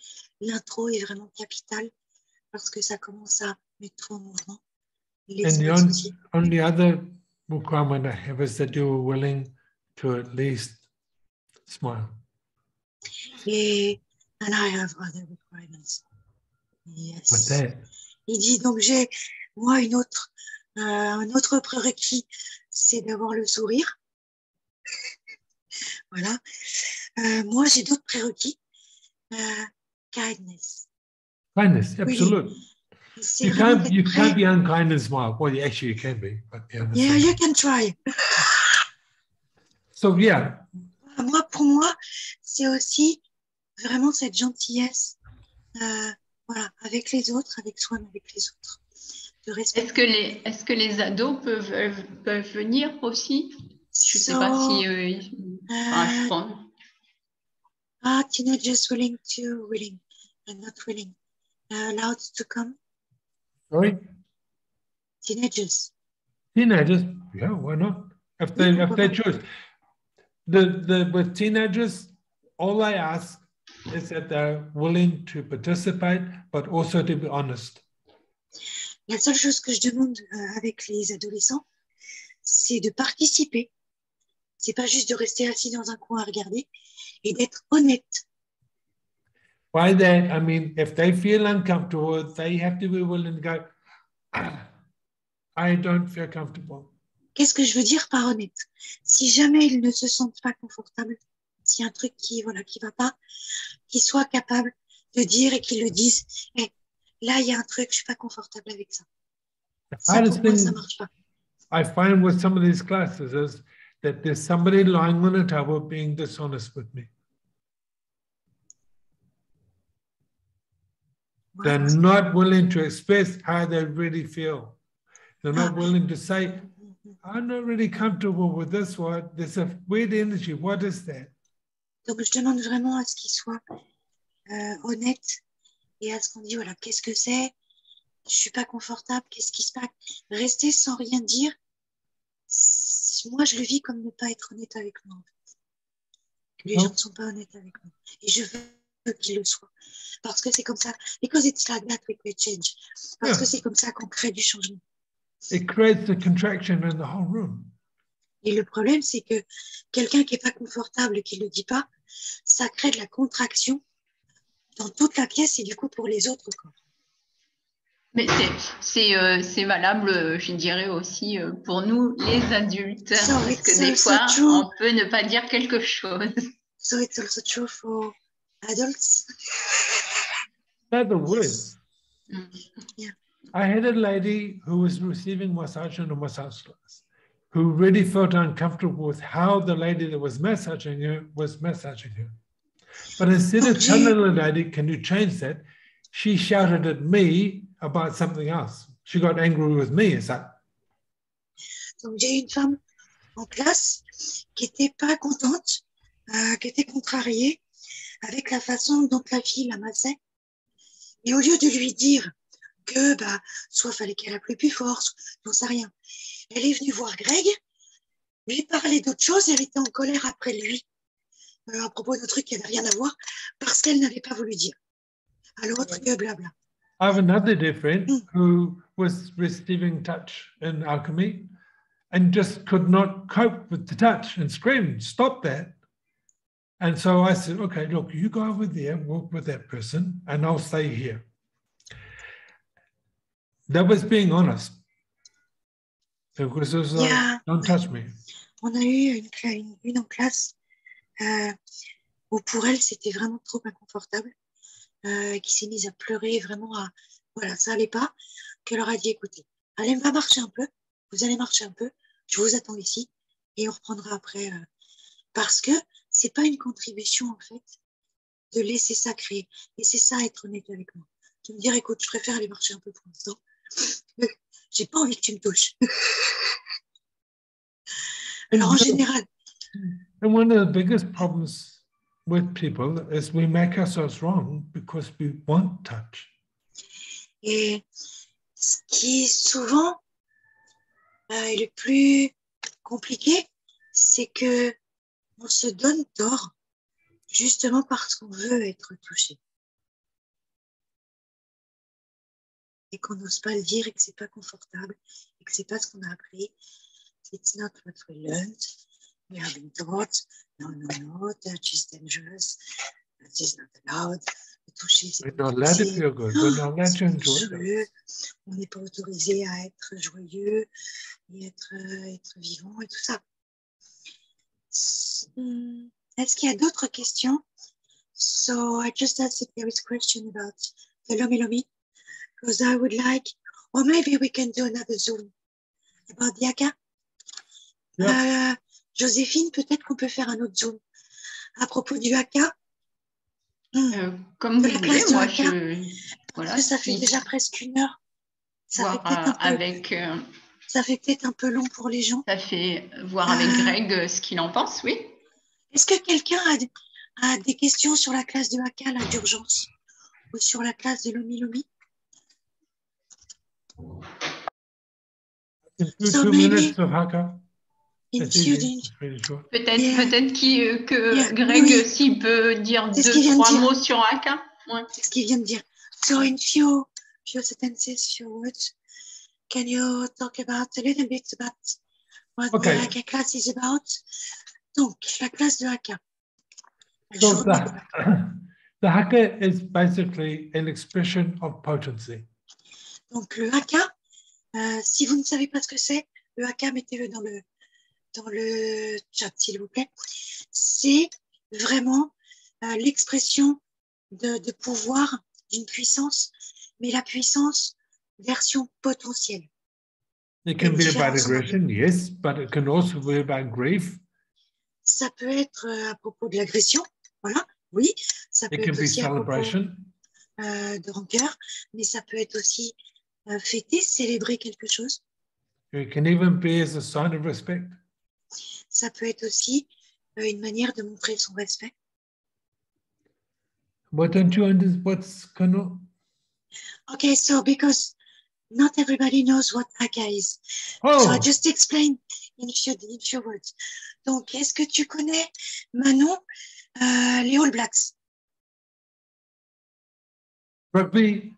l'intro est vraiment capitale parce que ça commence à mettre tout en mouvement. And the only other requirement I have is that you're willing to at least smile. And I have other requirements. Yes. What's that? Il dit donc moi un autre prérequis, c'est d'avoir le sourire. Voilà. Moi j'ai d'autres prérequis. Kindness. Kindness, absolutely. Oui. You can't be unkind and smile. Well, actually, you can be. But yeah, you can try. So, yeah. Pour moi, c'est aussi vraiment cette gentillesse, avec les autres, avec soi, mais avec les autres. de respect. Est-ce que les ados peuvent venir aussi? Je ne sais pas si... je pense. Teenagers willing and not willing. Allowed to come? Sorry? Teenagers. Teenagers? Yeah, why not? If they choose. With teenagers, all I ask is that they're willing to participate, but also to be honest. La seule chose que je demande avec les adolescents, c'est de participer. C'est pas juste de rester assis dans un coin à regarder et d'être honnête. By that, I mean, if they feel uncomfortable, they have to be willing to go, I don't feel comfortable. Qu'est-ce que je veux dire par honnête? Si jamais ils ne se sentent pas confortables, s'il y a un truc qui va pas, qu'ils soient capables de dire et qu'ils le disent. Hey, là, il y a un truc, je suis pas confortable avec ça. Ça, pour moi, ça marche pas. I find with some of these classes is that there's somebody lying on a table being dishonest with me. Wow. They're not willing to express how they really feel. They're not willing to say, I'm not really comfortable with this one. There's a weird energy. What is that? Donc, je demande vraiment à ce qu'ils soient honnêtes et à ce qu'on dit, voilà, qu'est-ce que c'est? Je suis pas confortable, qu'est-ce qui se passe? Rester sans rien dire, moi, je le vis comme ne pas être honnête avec moi. En fait. Les gens ne sont pas honnêtes avec moi. Et je veux qu'ils le soient. Parce que c'est comme ça. Because it's like that we create change. Parce que c'est comme ça qu'on crée du changement. It creates a contraction in the whole room. Et le problème, c'est que quelqu'un qui n'est pas confortable et qui ne le dit pas, ça crée de la contraction dans toute la pièce et du coup pour les autres corps. Mais c'est valable, je dirais aussi, pour nous, les adultes. Parce que des fois, on peut ne pas dire quelque chose. So it's also true for adults? They're the worst. Yeah. I had a lady who was receiving massage in a massage class who really felt uncomfortable with how the lady that was massaging her was massaging her. But instead of telling the lady, can you change that? She shouted at me about something else. She got angry with me and said. Donc, j'ai une femme en classe qui n'était pas contente, qui était contrariée avec la façon dont la fille la massait. Et au lieu de lui dire que, soit fallait qu'elle appuie plus fort, j'en sais rien. Elle est venue voir Greg, lui parler d'autre chose et elle était en colère après lui à propos de trucs qui n'avaient rien à voir parce qu'elle n'avait pas voulu dire. À l'autre que blabla. I have another dear friend who was receiving touch in alchemy and just could not cope with the touch and screamed, stop that. And so I said, okay, look, you go over there, work with that person, and I'll stay here. That was being honest. Because it was like, don't touch me. On a eu une en classe où pour elle, c'était vraiment trop inconfortable, qui s'est mise à pleurer, vraiment voilà, ça allait pas, qu'elle leur a dit, écoutez, allez, va marcher un peu, vous allez marcher un peu, je vous attends ici, et on reprendra après, parce que c'est pas une contribution, en fait, de laisser ça créer, laisser ça être honnête avec moi. De me dire, écoute, je préfère aller marcher un peu pour l'instant, j'ai pas envie que tu me touches. Alors, en général. And one of the biggest problems with people is we make ourselves wrong because we want touch. Et ce qui souvent est le plus compliqué, c'est que on se donne tort justement parce qu'on veut être touché. Et qu'on n'ose pas le dire et que c'est pas confortable et que c'est pas ce qu'on a appris. It's not what we learned. We have been taught, no, touch is dangerous. That is not allowed. Le toucher, c'est pas autorisé. On n'est pas autorisé à être joyeux et être vivant et tout ça. Est-ce qu'il y a d'autres questions? So I just asked if there is a question about the Lomi Lomi, because I would like, or maybe we can do another Zoom about the Aka. Yeah. Joséphine, peut-être qu'on peut faire un autre Zoom à propos du Haka. Comme vous voulez, moi, voilà, ça fait déjà presque 1 heure. Ça fait voir peut-être un peu, avec, ça fait peut-être un peu long pour les gens. ça fait voir avec Greg ce qu'il en pense, oui. Est-ce que quelqu'un a des questions sur la classe de Haka, là, d'urgence, ou sur la classe de Lomi Lomi? So 2 maybe minutes of Haka. in That's few easy. It's really short. Peut-être Yeah. que Yeah, Greg, oui. s'il peut dire C'est ce qu'il vient de 2-3 dire. mots sur Haka. Ouais. C'est ce qu'il vient de dire. So in few sentences, few words, can you talk about a little bit about what Okay. the Haka class is about? Donc, la classe de Haka. So the Haka is basically an expression of potency. Donc, le Haka, si vous ne savez pas ce que c'est, le Haka, mettez-le dans le chat, s'il vous plaît. C'est vraiment l'expression de pouvoir, d'une puissance, mais la puissance version potentielle. It can be about aggression, yes, but it can also be about grief. Ça peut être à propos de l'agression, voilà, oui. Ça peut It can être be aussi celebration. À propos de rancœur, mais ça peut être aussi fêter, célébrer quelque chose. It can even be as a sign of respect. Ça peut être aussi une manière de montrer son respect. What don't you understand? What's kind of... Okay, so because not everybody knows what Haka is. Oh. So I just explain in few words. Donc, est-ce que tu connais, Manon, les All Blacks? Rugby.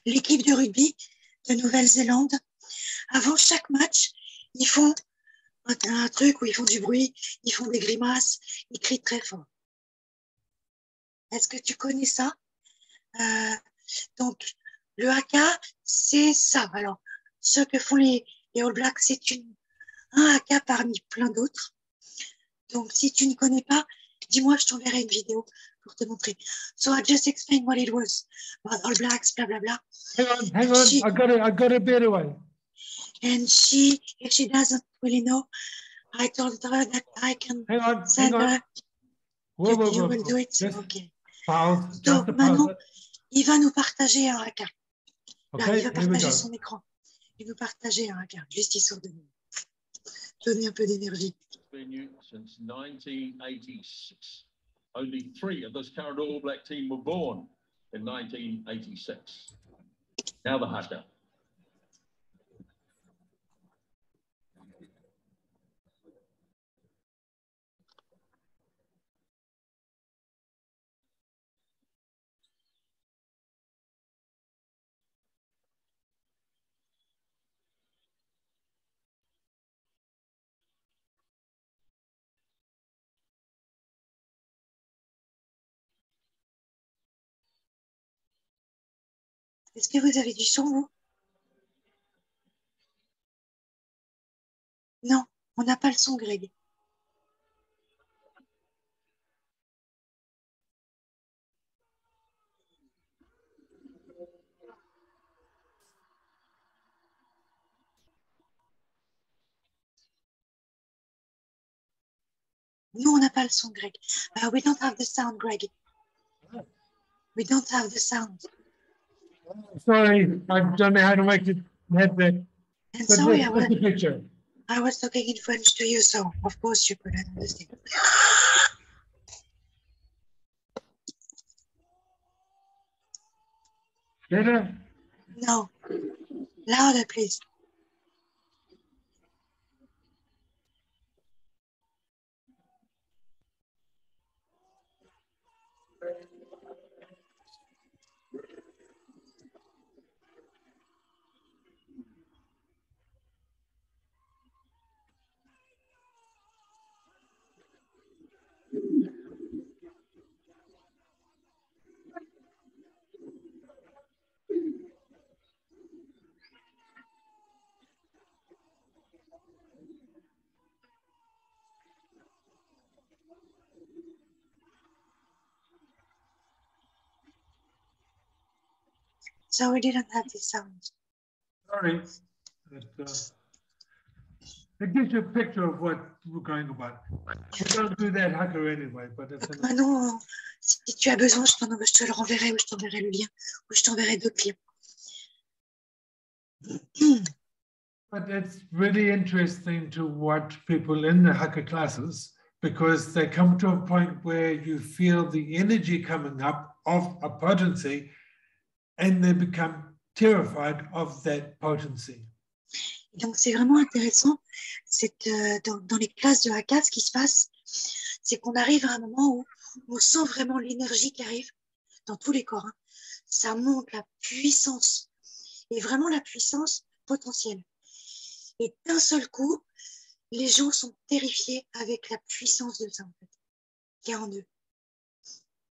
L'équipe de rugby de Nouvelle-Zélande. Avant chaque match, ils font un truc où ils font du bruit, ils font des grimaces, ils crient très fort. Est-ce que tu connais ça? Donc, le Haka, c'est ça. Alors, ce que font les All Blacks, c'est un Haka parmi plein d'autres. Donc, si tu ne connais pas, dis-moi, je t'enverrai une vidéo pour te montrer. So I just explained what it was about All Blacks, blah blah blah. Hang on. I got a better way. And if she doesn't really know, I told her that I can send her. You will do it. Just okay. Pause. Donc, Manon, il va nous partager un Haka. Okay, là, il va partager son écran. Il va nous partager un Haka, juste histoire de nous donner un peu d'énergie. Been used since 1986. Only 3 of this current All Black team were born in 1986. Now the Haka. Est-ce que vous avez du son, vous? Non, on n'a pas le son, Greg. Nous, on n'a pas le son, Greg. We don't have the sound, Greg. We don't have the sound. Sorry, I don't know how to make it headset. And sorry, I was talking in French to you, so of course you couldn't understand. Better? No. Louder, please. So we didn't have the sound. Sorry. It gives you a picture of what we're going about. We don't do that Haka anyway, but it's Manon, si tu as besoin, je te le renverrai ou je t'enverrai le lien ou je t'enverrai d'autres liens. But it's really interesting to watch people in the Haka classes because they come to a point where you feel the energy coming up of a potency and they become terrified of that potency. Donc, c'est vraiment intéressant. Dans les classes de Haka, ce qui se passe, c'est qu'on arrive à un moment où on sent vraiment l'énergie qui arrive dans tous les corps. Hein. Ça monte, la puissance, et vraiment la puissance potentielle. Et d'un seul coup, les gens sont terrifiés avec la puissance de ça, en fait, qui est en eux.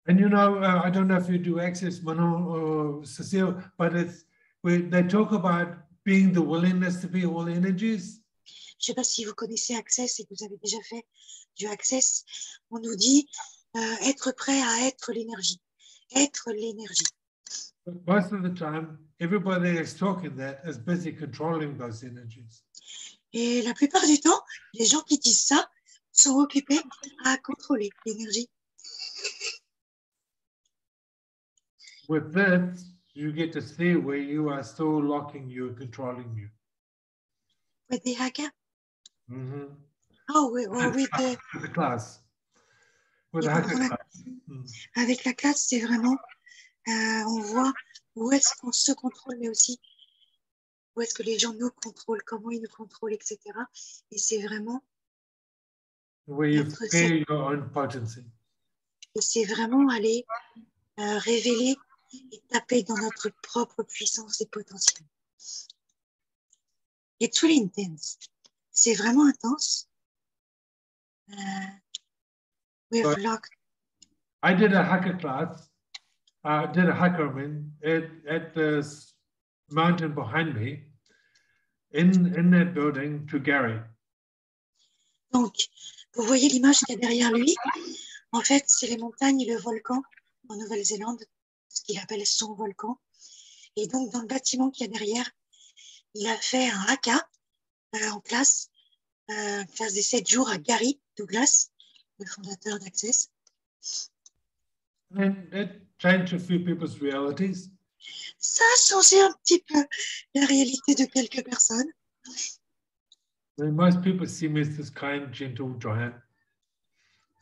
And you know, I don't know if you do Access, Manon or Cecile, but they talk about being the willingness to be all energies. Je ne sais pas si vous connaissez Access et que vous avez déjà fait du Access. On nous dit être prêt à être l'énergie. Être l'énergie. But most of the time, everybody that's talking that is busy controlling those energies. Et la plupart du temps, les gens qui disent ça sont occupés à contrôler l'énergie. With this, you get to see where you are still locking you, controlling you. With the Haka? Mm-hmm. Oh, with the class. With the Haka class. Avec la classe, c'est vraiment, on voit où est-ce qu'on se contrôle, mais aussi où est-ce que les gens nous contrôlent, comment ils nous contrôlent, etc. Et c'est vraiment where you feel your own potency. Et c'est vraiment aller révéler et taper dans notre propre puissance et potentiel. It's really intense. C'est vraiment intense. We have locked. I did a Haka class. Did a Haka at this mountain behind me, in that building to Gary. Donc, vous voyez l'image qu'il y a derrière lui. En fait, c'est les montagnes et le volcan en Nouvelle-Zélande, ce qu'il appelle son volcan. Et donc, dans le bâtiment qu'il y a derrière, il a fait un haka en classe des 7 jours à Gary Douglas, le fondateur d'Access. And it changed a few people's realities. Ça a changé un petit peu la réalité de quelques personnes. And most people see me as this kind, gentle giant.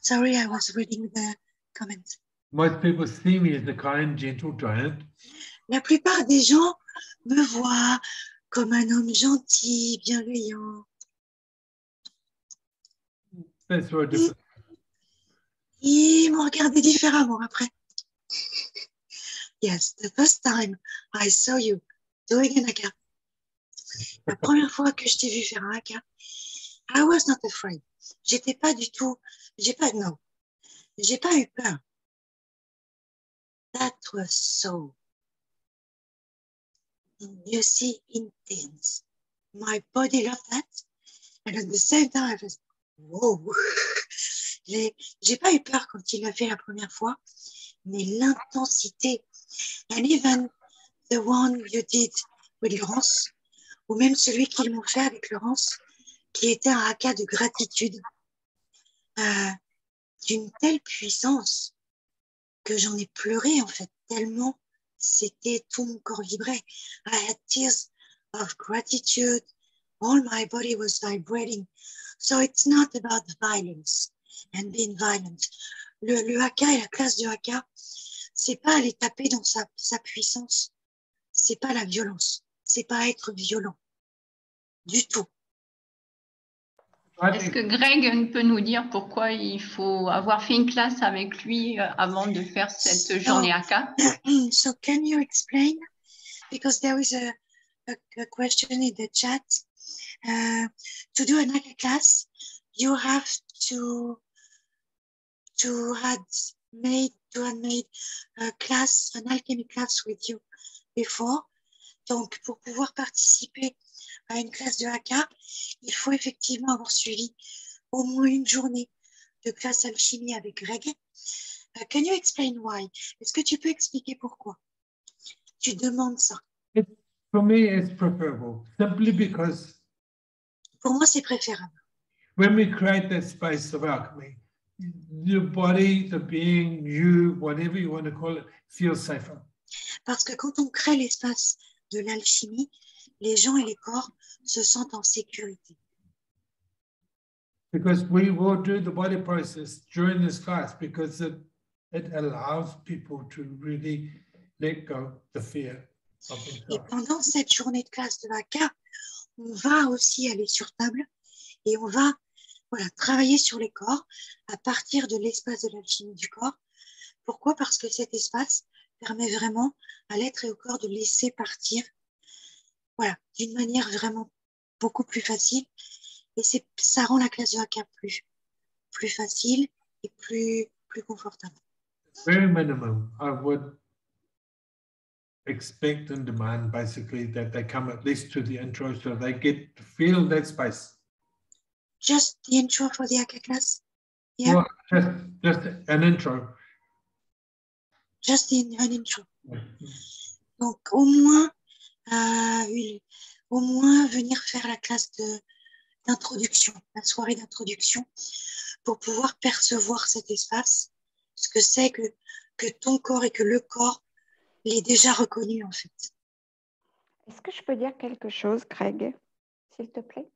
Sorry, I was reading the comments. Most people see me as the kind, gentle giant. La plupart des gens me voient comme un homme gentil, bienveillant. That's very different. Ils m'ont regardé différemment après. Yes, the first time I saw you doing an haka. La première fois que je t'ai vu faire un haka, I was not afraid. J'étais pas du tout, j'ai pas eu peur. That was so, you see, intense. My body loved that. And at the same time, I was, wow. J'ai pas eu peur quand il l'a fait la première fois, mais l'intensité, and even the one you did with Laurence, ou même celui qu'ils m'ont fait avec Laurence, qui était un haka de gratitude, d'une telle puissance que j'en ai pleuré en fait, tellement c'était, tout mon corps vibrait. I had tears of gratitude, all my body was vibrating. So it's not about the violence and being violent. Le haka et la classe de haka, c'est pas aller taper dans sa puissance, c'est pas la violence, c'est pas être violent du tout. Est-ce que Greg peut nous dire pourquoi il faut avoir fait une classe avec lui avant de faire cette journée haka? So can you explain? Because there is a question in the chat. To do an haka class, you have to have made a class, an alchemy class with you before. Donc, pour pouvoir participer à une classe de haka, il faut effectivement avoir suivi au moins une journée de classe alchimie avec Greg. Can you explain why? Est-ce que tu peux expliquer pourquoi tu demandes ça? For me, it's preferable, simply because pour moi, c'est préférable. When we create that space of alchemy, your body, the being, you, whatever you want to call it, feels safer. Parce que quand on crée l'espace de l'alchimie, les gens et les corps se sentent en sécurité. Because we will do the body process during this class because it allows people to really let go the fear of Et themselves. pendant cette journée de classe de Haka, on va aussi aller sur table et on va travailler sur les corps à partir de l'espace de l'alchimie du corps. Pourquoi? Parce que cet espace permet vraiment à l'être et au corps de laisser partir d'une manière vraiment beaucoup plus facile. Et ça rend la classe de Haka plus facile et plus confortable. Very minimum, I would expect and demand basically that they come at least to the intro so they get to feel that space. Just the intro for the Haka class? Yeah. Well, just an intro. Just an intro. Donc, au moins venir faire la classe d'introduction, la soirée d'introduction, pour pouvoir percevoir cet espace, ce que c'est que ton corps et que le corps l'est déjà reconnu, en fait. Est-ce que je peux dire quelque chose, Greg, s'il te plaît?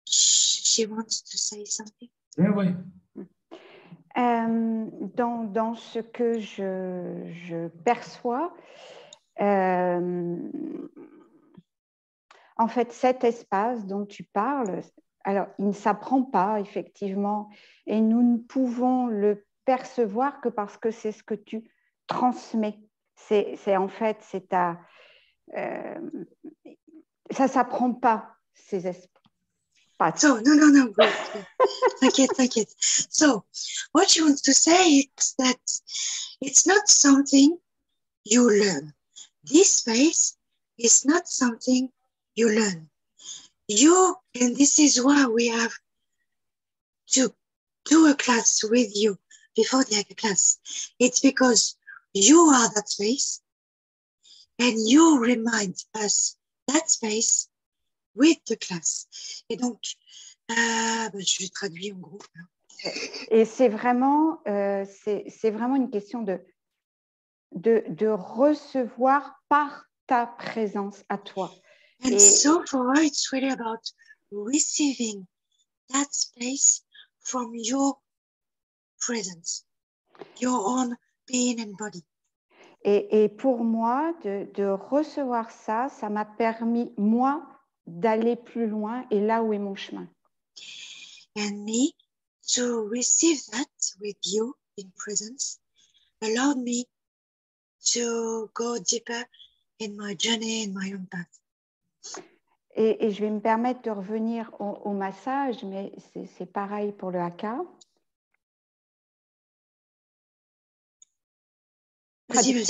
She wants to say something. Yeah, oui. Dans ce que je perçois, en fait, cet espace dont tu parles, alors il ne s'apprend pas effectivement, et nous ne pouvons le percevoir que parce que c'est ce que tu transmets. C'est en fait, c'est ta, ça s'apprend pas ces espaces. So, no, wait. T'inquiète. So, what you want to say is that it's not something you learn. This space is not something you learn. And this is why we have to do a class with you before the other class. It's because you are that space and you remind us that space with the class. Et donc, je traduis en gros. Et c'est vraiment une question de recevoir par ta présence à toi. And so for her, it's really about receiving that space from your presence, your own being and body. Et pour moi, de recevoir ça, ça m'a permis, moi, d'aller plus loin et là où est mon chemin. And me, to receive that with you in presence, allowed me to go deeper in my journey, in my own path. Et je vais me permettre de revenir au massage, mais c'est pareil pour le haka. Vas-y.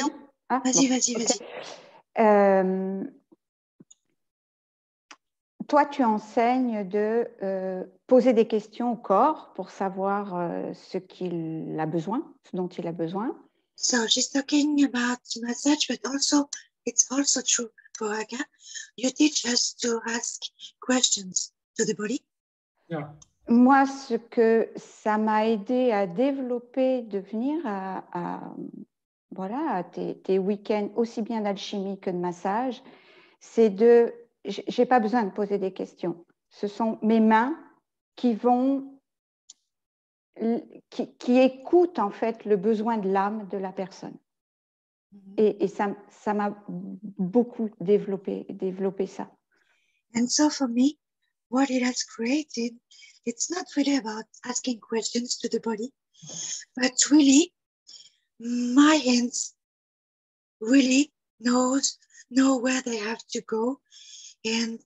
Ah, vas-y. Toi, tu enseignes de poser des questions au corps pour savoir ce qu'il a besoin, ce dont il a besoin. So she's talking about massage, but also it's also true for Haka. You teach us to ask questions to the body. Yeah. Moi, ce que ça m'a aidé à développer, de venir à tes week-ends aussi bien d'alchimie que de massage, c'est j'ai pas besoin de poser des questions. Ce sont mes mains qui écoutent en fait le besoin de l'âme de la personne. Et ça m'a beaucoup développé ça. And so for me, what it has created, it's not really about asking questions to the body, but really my hands really know where they have to go and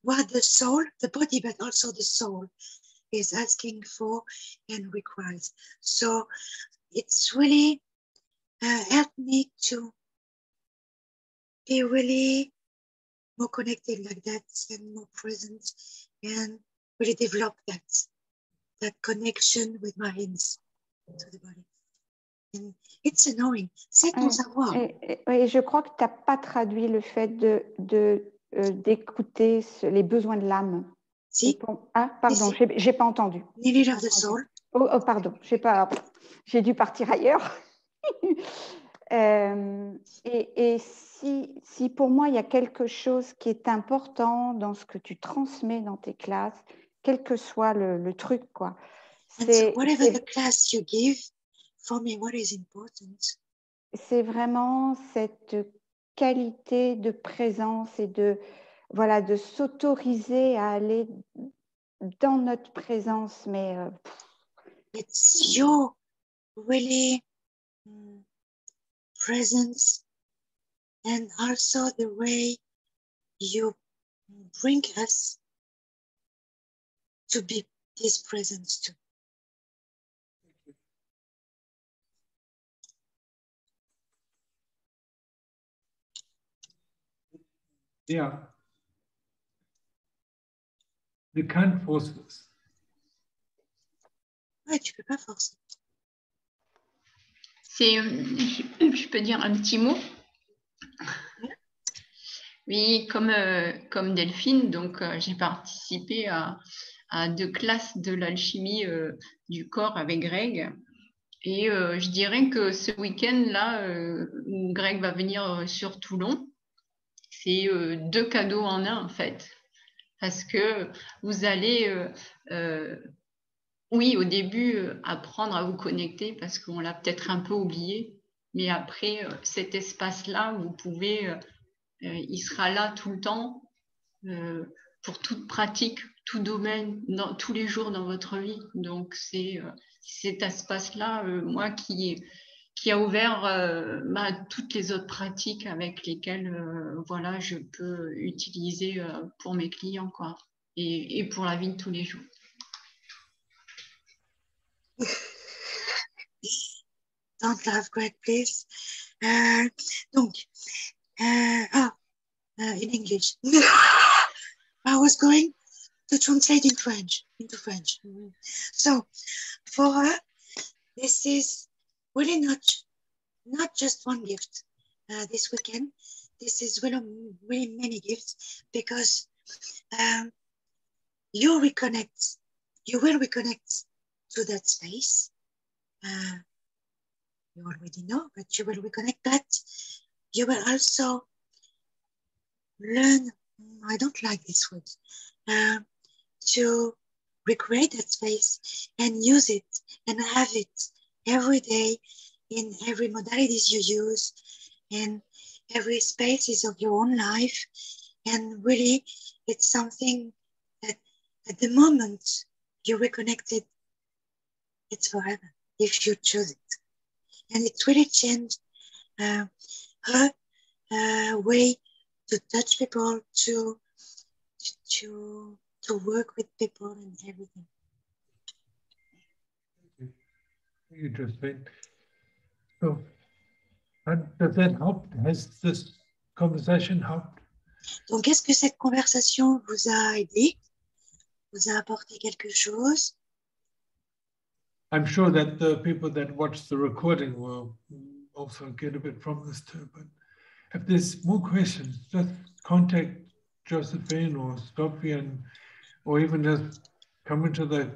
what the soul, the body, but also the soul is asking for and requires. So it's really helped me to be really more connected like that and more present and really develop that connection with my hands to the body. And it's annoying. C'est ton savoir. Et je crois que tu n'as pas traduit le fait d'écouter les besoins de l'âme. Si. Ah, pardon, si. J'ai pas entendu. The need of the soul. Oh, pardon, j'ai dû partir ailleurs. Et si pour moi il y a quelque chose qui est important dans ce que tu transmets dans tes classes, quel que soit le truc, quoi. So whatever the class you give, for me, what is important? C'est vraiment cette qualité de présence et de s'autoriser à aller dans notre présence, mais it's your really presence and also the way you bring us to be this presence too. Yeah. You can't force this. Ouais, tu peux pas forcer. Je peux dire un petit mot? Oui, comme Delphine, donc j'ai participé à 2 classes de l'alchimie du corps avec Greg. Et je dirais que ce week-end-là, où Greg va venir sur Toulon, c'est 2 cadeaux en un, en fait. Parce que vous allez, oui, au début, apprendre à vous connecter, parce qu'on l'a peut-être un peu oublié. Mais après, cet espace-là, vous pouvez, il sera là tout le temps, pour toute pratique, tout domaine, tous les jours dans votre vie. Donc, c'est cet espace-là, moi, qui a ouvert toutes les autres pratiques avec lesquelles voilà, je peux utiliser pour mes clients, quoi, et pour la vie de tous les jours. Don't laugh, Greg, please. Donc, in English. I was going to translate into French. So, for her, this is really not just one gift this weekend. This is really many gifts, because you will reconnect to that space. You already know, but you will reconnect that. You will also learn, I don't like this word, to recreate that space and use it and have it every day in every modalities you use, in every spaces of your own life. And really, it's something that at the moment you're reconnected, it's forever if you choose it. And it really changed her way to touch people, to work with people and everything. Interesting. So, does that help? Has this conversation helped? Donc, est-ce que cette conversation vous a aidé? Vous a apporté quelque chose? I'm sure that the people that watch the recording will also get a bit from this too. But if there's more questions, just contact Josephine or Sophie, or even just come into the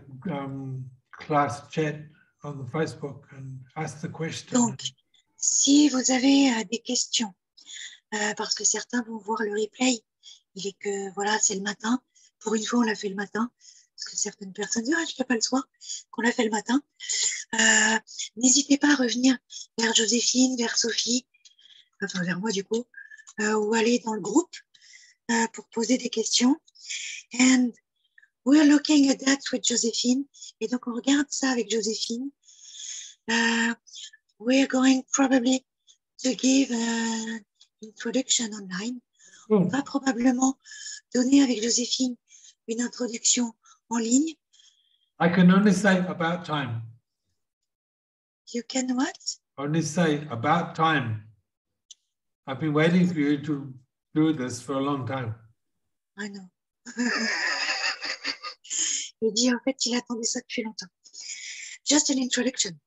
class chat on the Facebook and ask the question. Donc, si vous avez des questions, parce que certains vont voir le replay, il est que voilà, c'est le matin. Pour une fois, on l'a fait le matin. Parce que certaines personnes disent, je ne fais pas le soir, qu'on l'a fait le matin. N'hésitez pas à revenir vers Joséphine, vers Sophie, enfin vers moi du coup, ou aller dans le groupe pour poser des questions. And we're looking at that with Joséphine. Et donc on regarde ça avec Joséphine. We're going probably to give an introduction online. On va probablement donner avec Joséphine une introduction en ligne. I can only say about time. You can what? Only say about time. I've been waiting for you to do this for a long time. I know. Il dit en fait il attendait ça depuis longtemps. Just an introduction.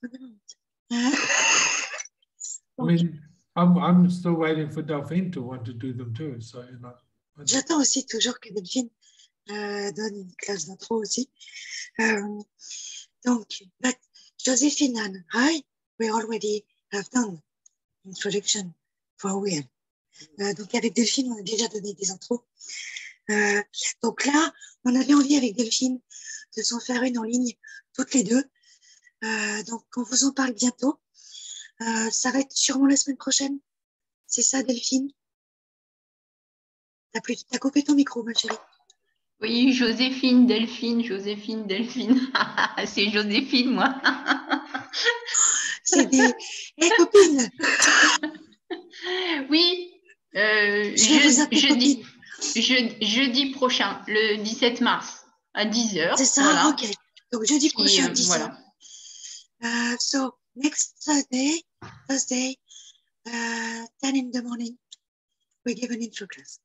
I mean, I'm still waiting for Delphine to want to do them too. So you know. J'attends aussi toujours que Delphine donne une classe d'intro aussi. Donc, but Josephine and I, we already have done introduction for Will. Donc avec Delphine, on a déjà donné des intros. Donc là, on avait envie avec Delphine de s'en faire une en ligne, toutes les deux. Donc on vous en parle bientôt. Ça va être sûrement la semaine prochaine. C'est ça, Delphine? T'as coupé ton micro, ma chérie. Oui, Joséphine, Delphine. C'est Joséphine, moi. C'est des... Hé, copine! Oui, Je vais vous appeler copine. jeudi prochain, le 17 mars, à 10h. C'est ça, voilà. ok. Donc jeudi prochain, 10h. Voilà. So, next Thursday, 10 in the morning, we give an intro class.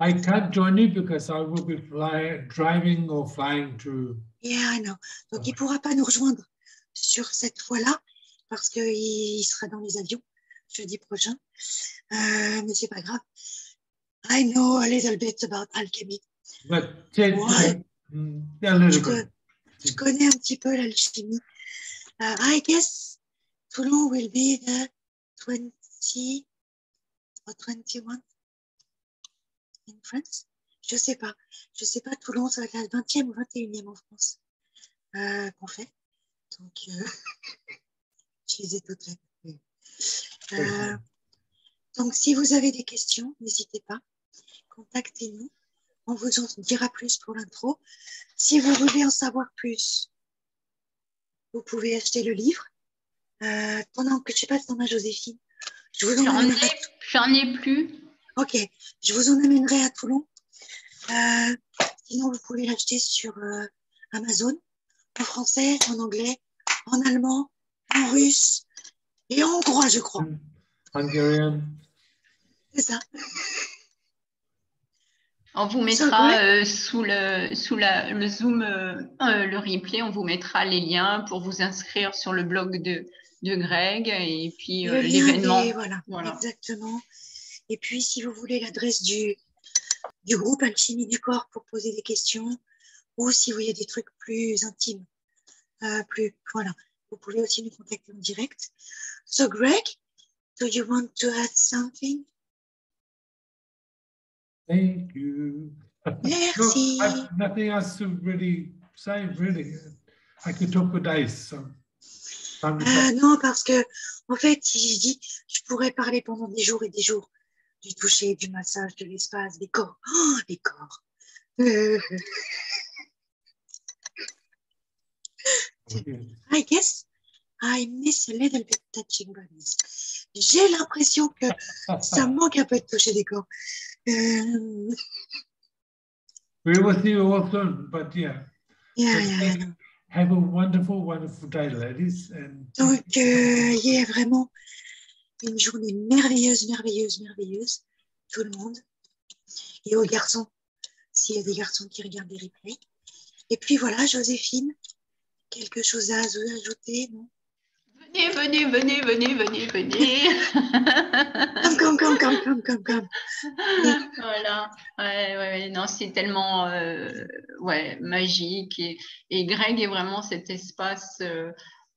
I can't join you because I will be driving or flying to. Yeah, I know. Donc, il ne pourra pas nous rejoindre sur cette fois-là parce qu'il sera dans les avions jeudi prochain. Mais c'est pas grave. I know a little bit about alchemy. But Ouais. a little bit. Je connais un petit peu l'alchimie. I guess Toulon will be the 20 or 21 in France. Je sais pas. Toulon, ça va être la 20e ou 21e en France qu'on fait. Donc, je les ai toutes faites. Donc, si vous avez des questions, n'hésitez pas. Contactez-nous. On vous en dira plus pour l'intro. Si vous voulez en savoir plus, vous pouvez acheter le livre. Pendant que je ne sais pas si t'en as, Joséphine. J'en ai plus. Ok, je vous en amènerai à Toulon. Sinon, vous pouvez l'acheter sur Amazon, en français, en anglais, en allemand, en russe et en hongrois, je crois. Hungarian. C'est ça. On vous mettra sous le Zoom, le replay, on vous mettra les liens pour vous inscrire sur le blog de Greg et puis l'événement. Voilà, exactement. Et puis, si vous voulez l'adresse du groupe Alchimie du Corps pour poser des questions ou si vous voyez des trucs plus intimes, voilà, vous pouvez aussi nous contacter en direct. So, Greg, do you want to add something? Thank you. Merci. No, I've nothing else to really say, really. I could talk for days. So. Non, parce que, en fait, je pourrais parler pendant des jours et des jours du toucher, du massage, de l'espace, des corps. Oh, les corps. I guess I miss a little bit touching bodies. J'ai l'impression que ça me manque un peu de toucher des corps. We will see you all soon, but yeah. Yeah. Have a wonderful, wonderful day, ladies. And donc, yeah, vraiment une journée merveilleuse, tout le monde. Et aux garçons, s'il y a des garçons qui regardent des replays. Et puis voilà, Joséphine, quelque chose à ajouter, non? Venez. Come. Voilà. Ouais, non, c'est tellement magique. Et Greg est vraiment cet espace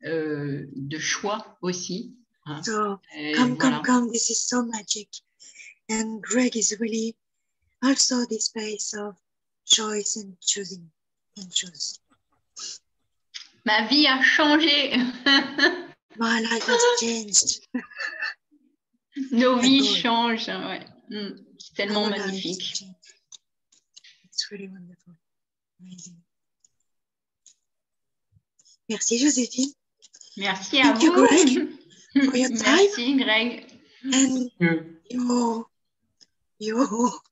de choix aussi. Hein. So, come, this is so magic. And Greg is really also the space of choice and choosing and choose. Ma vie a changé. My life has changed. Nos vies changent. Ouais. C'est tellement Our magnifique. It's really wonderful. Amazing. Merci, Joséphine. Merci à Thank vous. You, Greg, for your time. Merci, Greg. And your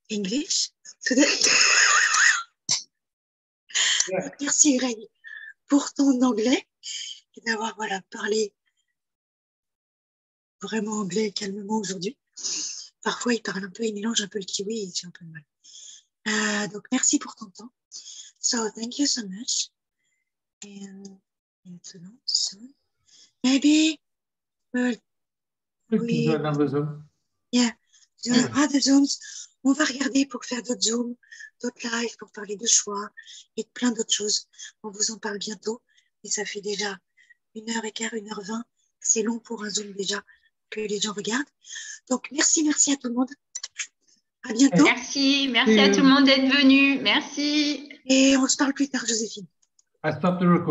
English today. Yeah. Merci, Greg, pour ton anglais et d'avoir parlé vraiment anglais calmement aujourd'hui. Parfois, il mélange un peu le kiwi et j'ai un peu de mal. Donc, merci pour ton temps. So, thank you so much. And soon. Maybe we'll another Zoom. Yeah, other Zooms. On va regarder pour faire d'autres Zooms, d'autres lives, pour parler de choix et de plein d'autres choses. On vous en parle bientôt. Et ça fait déjà 1h15, 1h20. C'est long pour un Zoom déjà que les gens regardent. Donc, merci à tout le monde. À bientôt. Merci à tout le monde d'être venu. Merci. Et on se parle plus tard, Joséphine. I stopped the recording.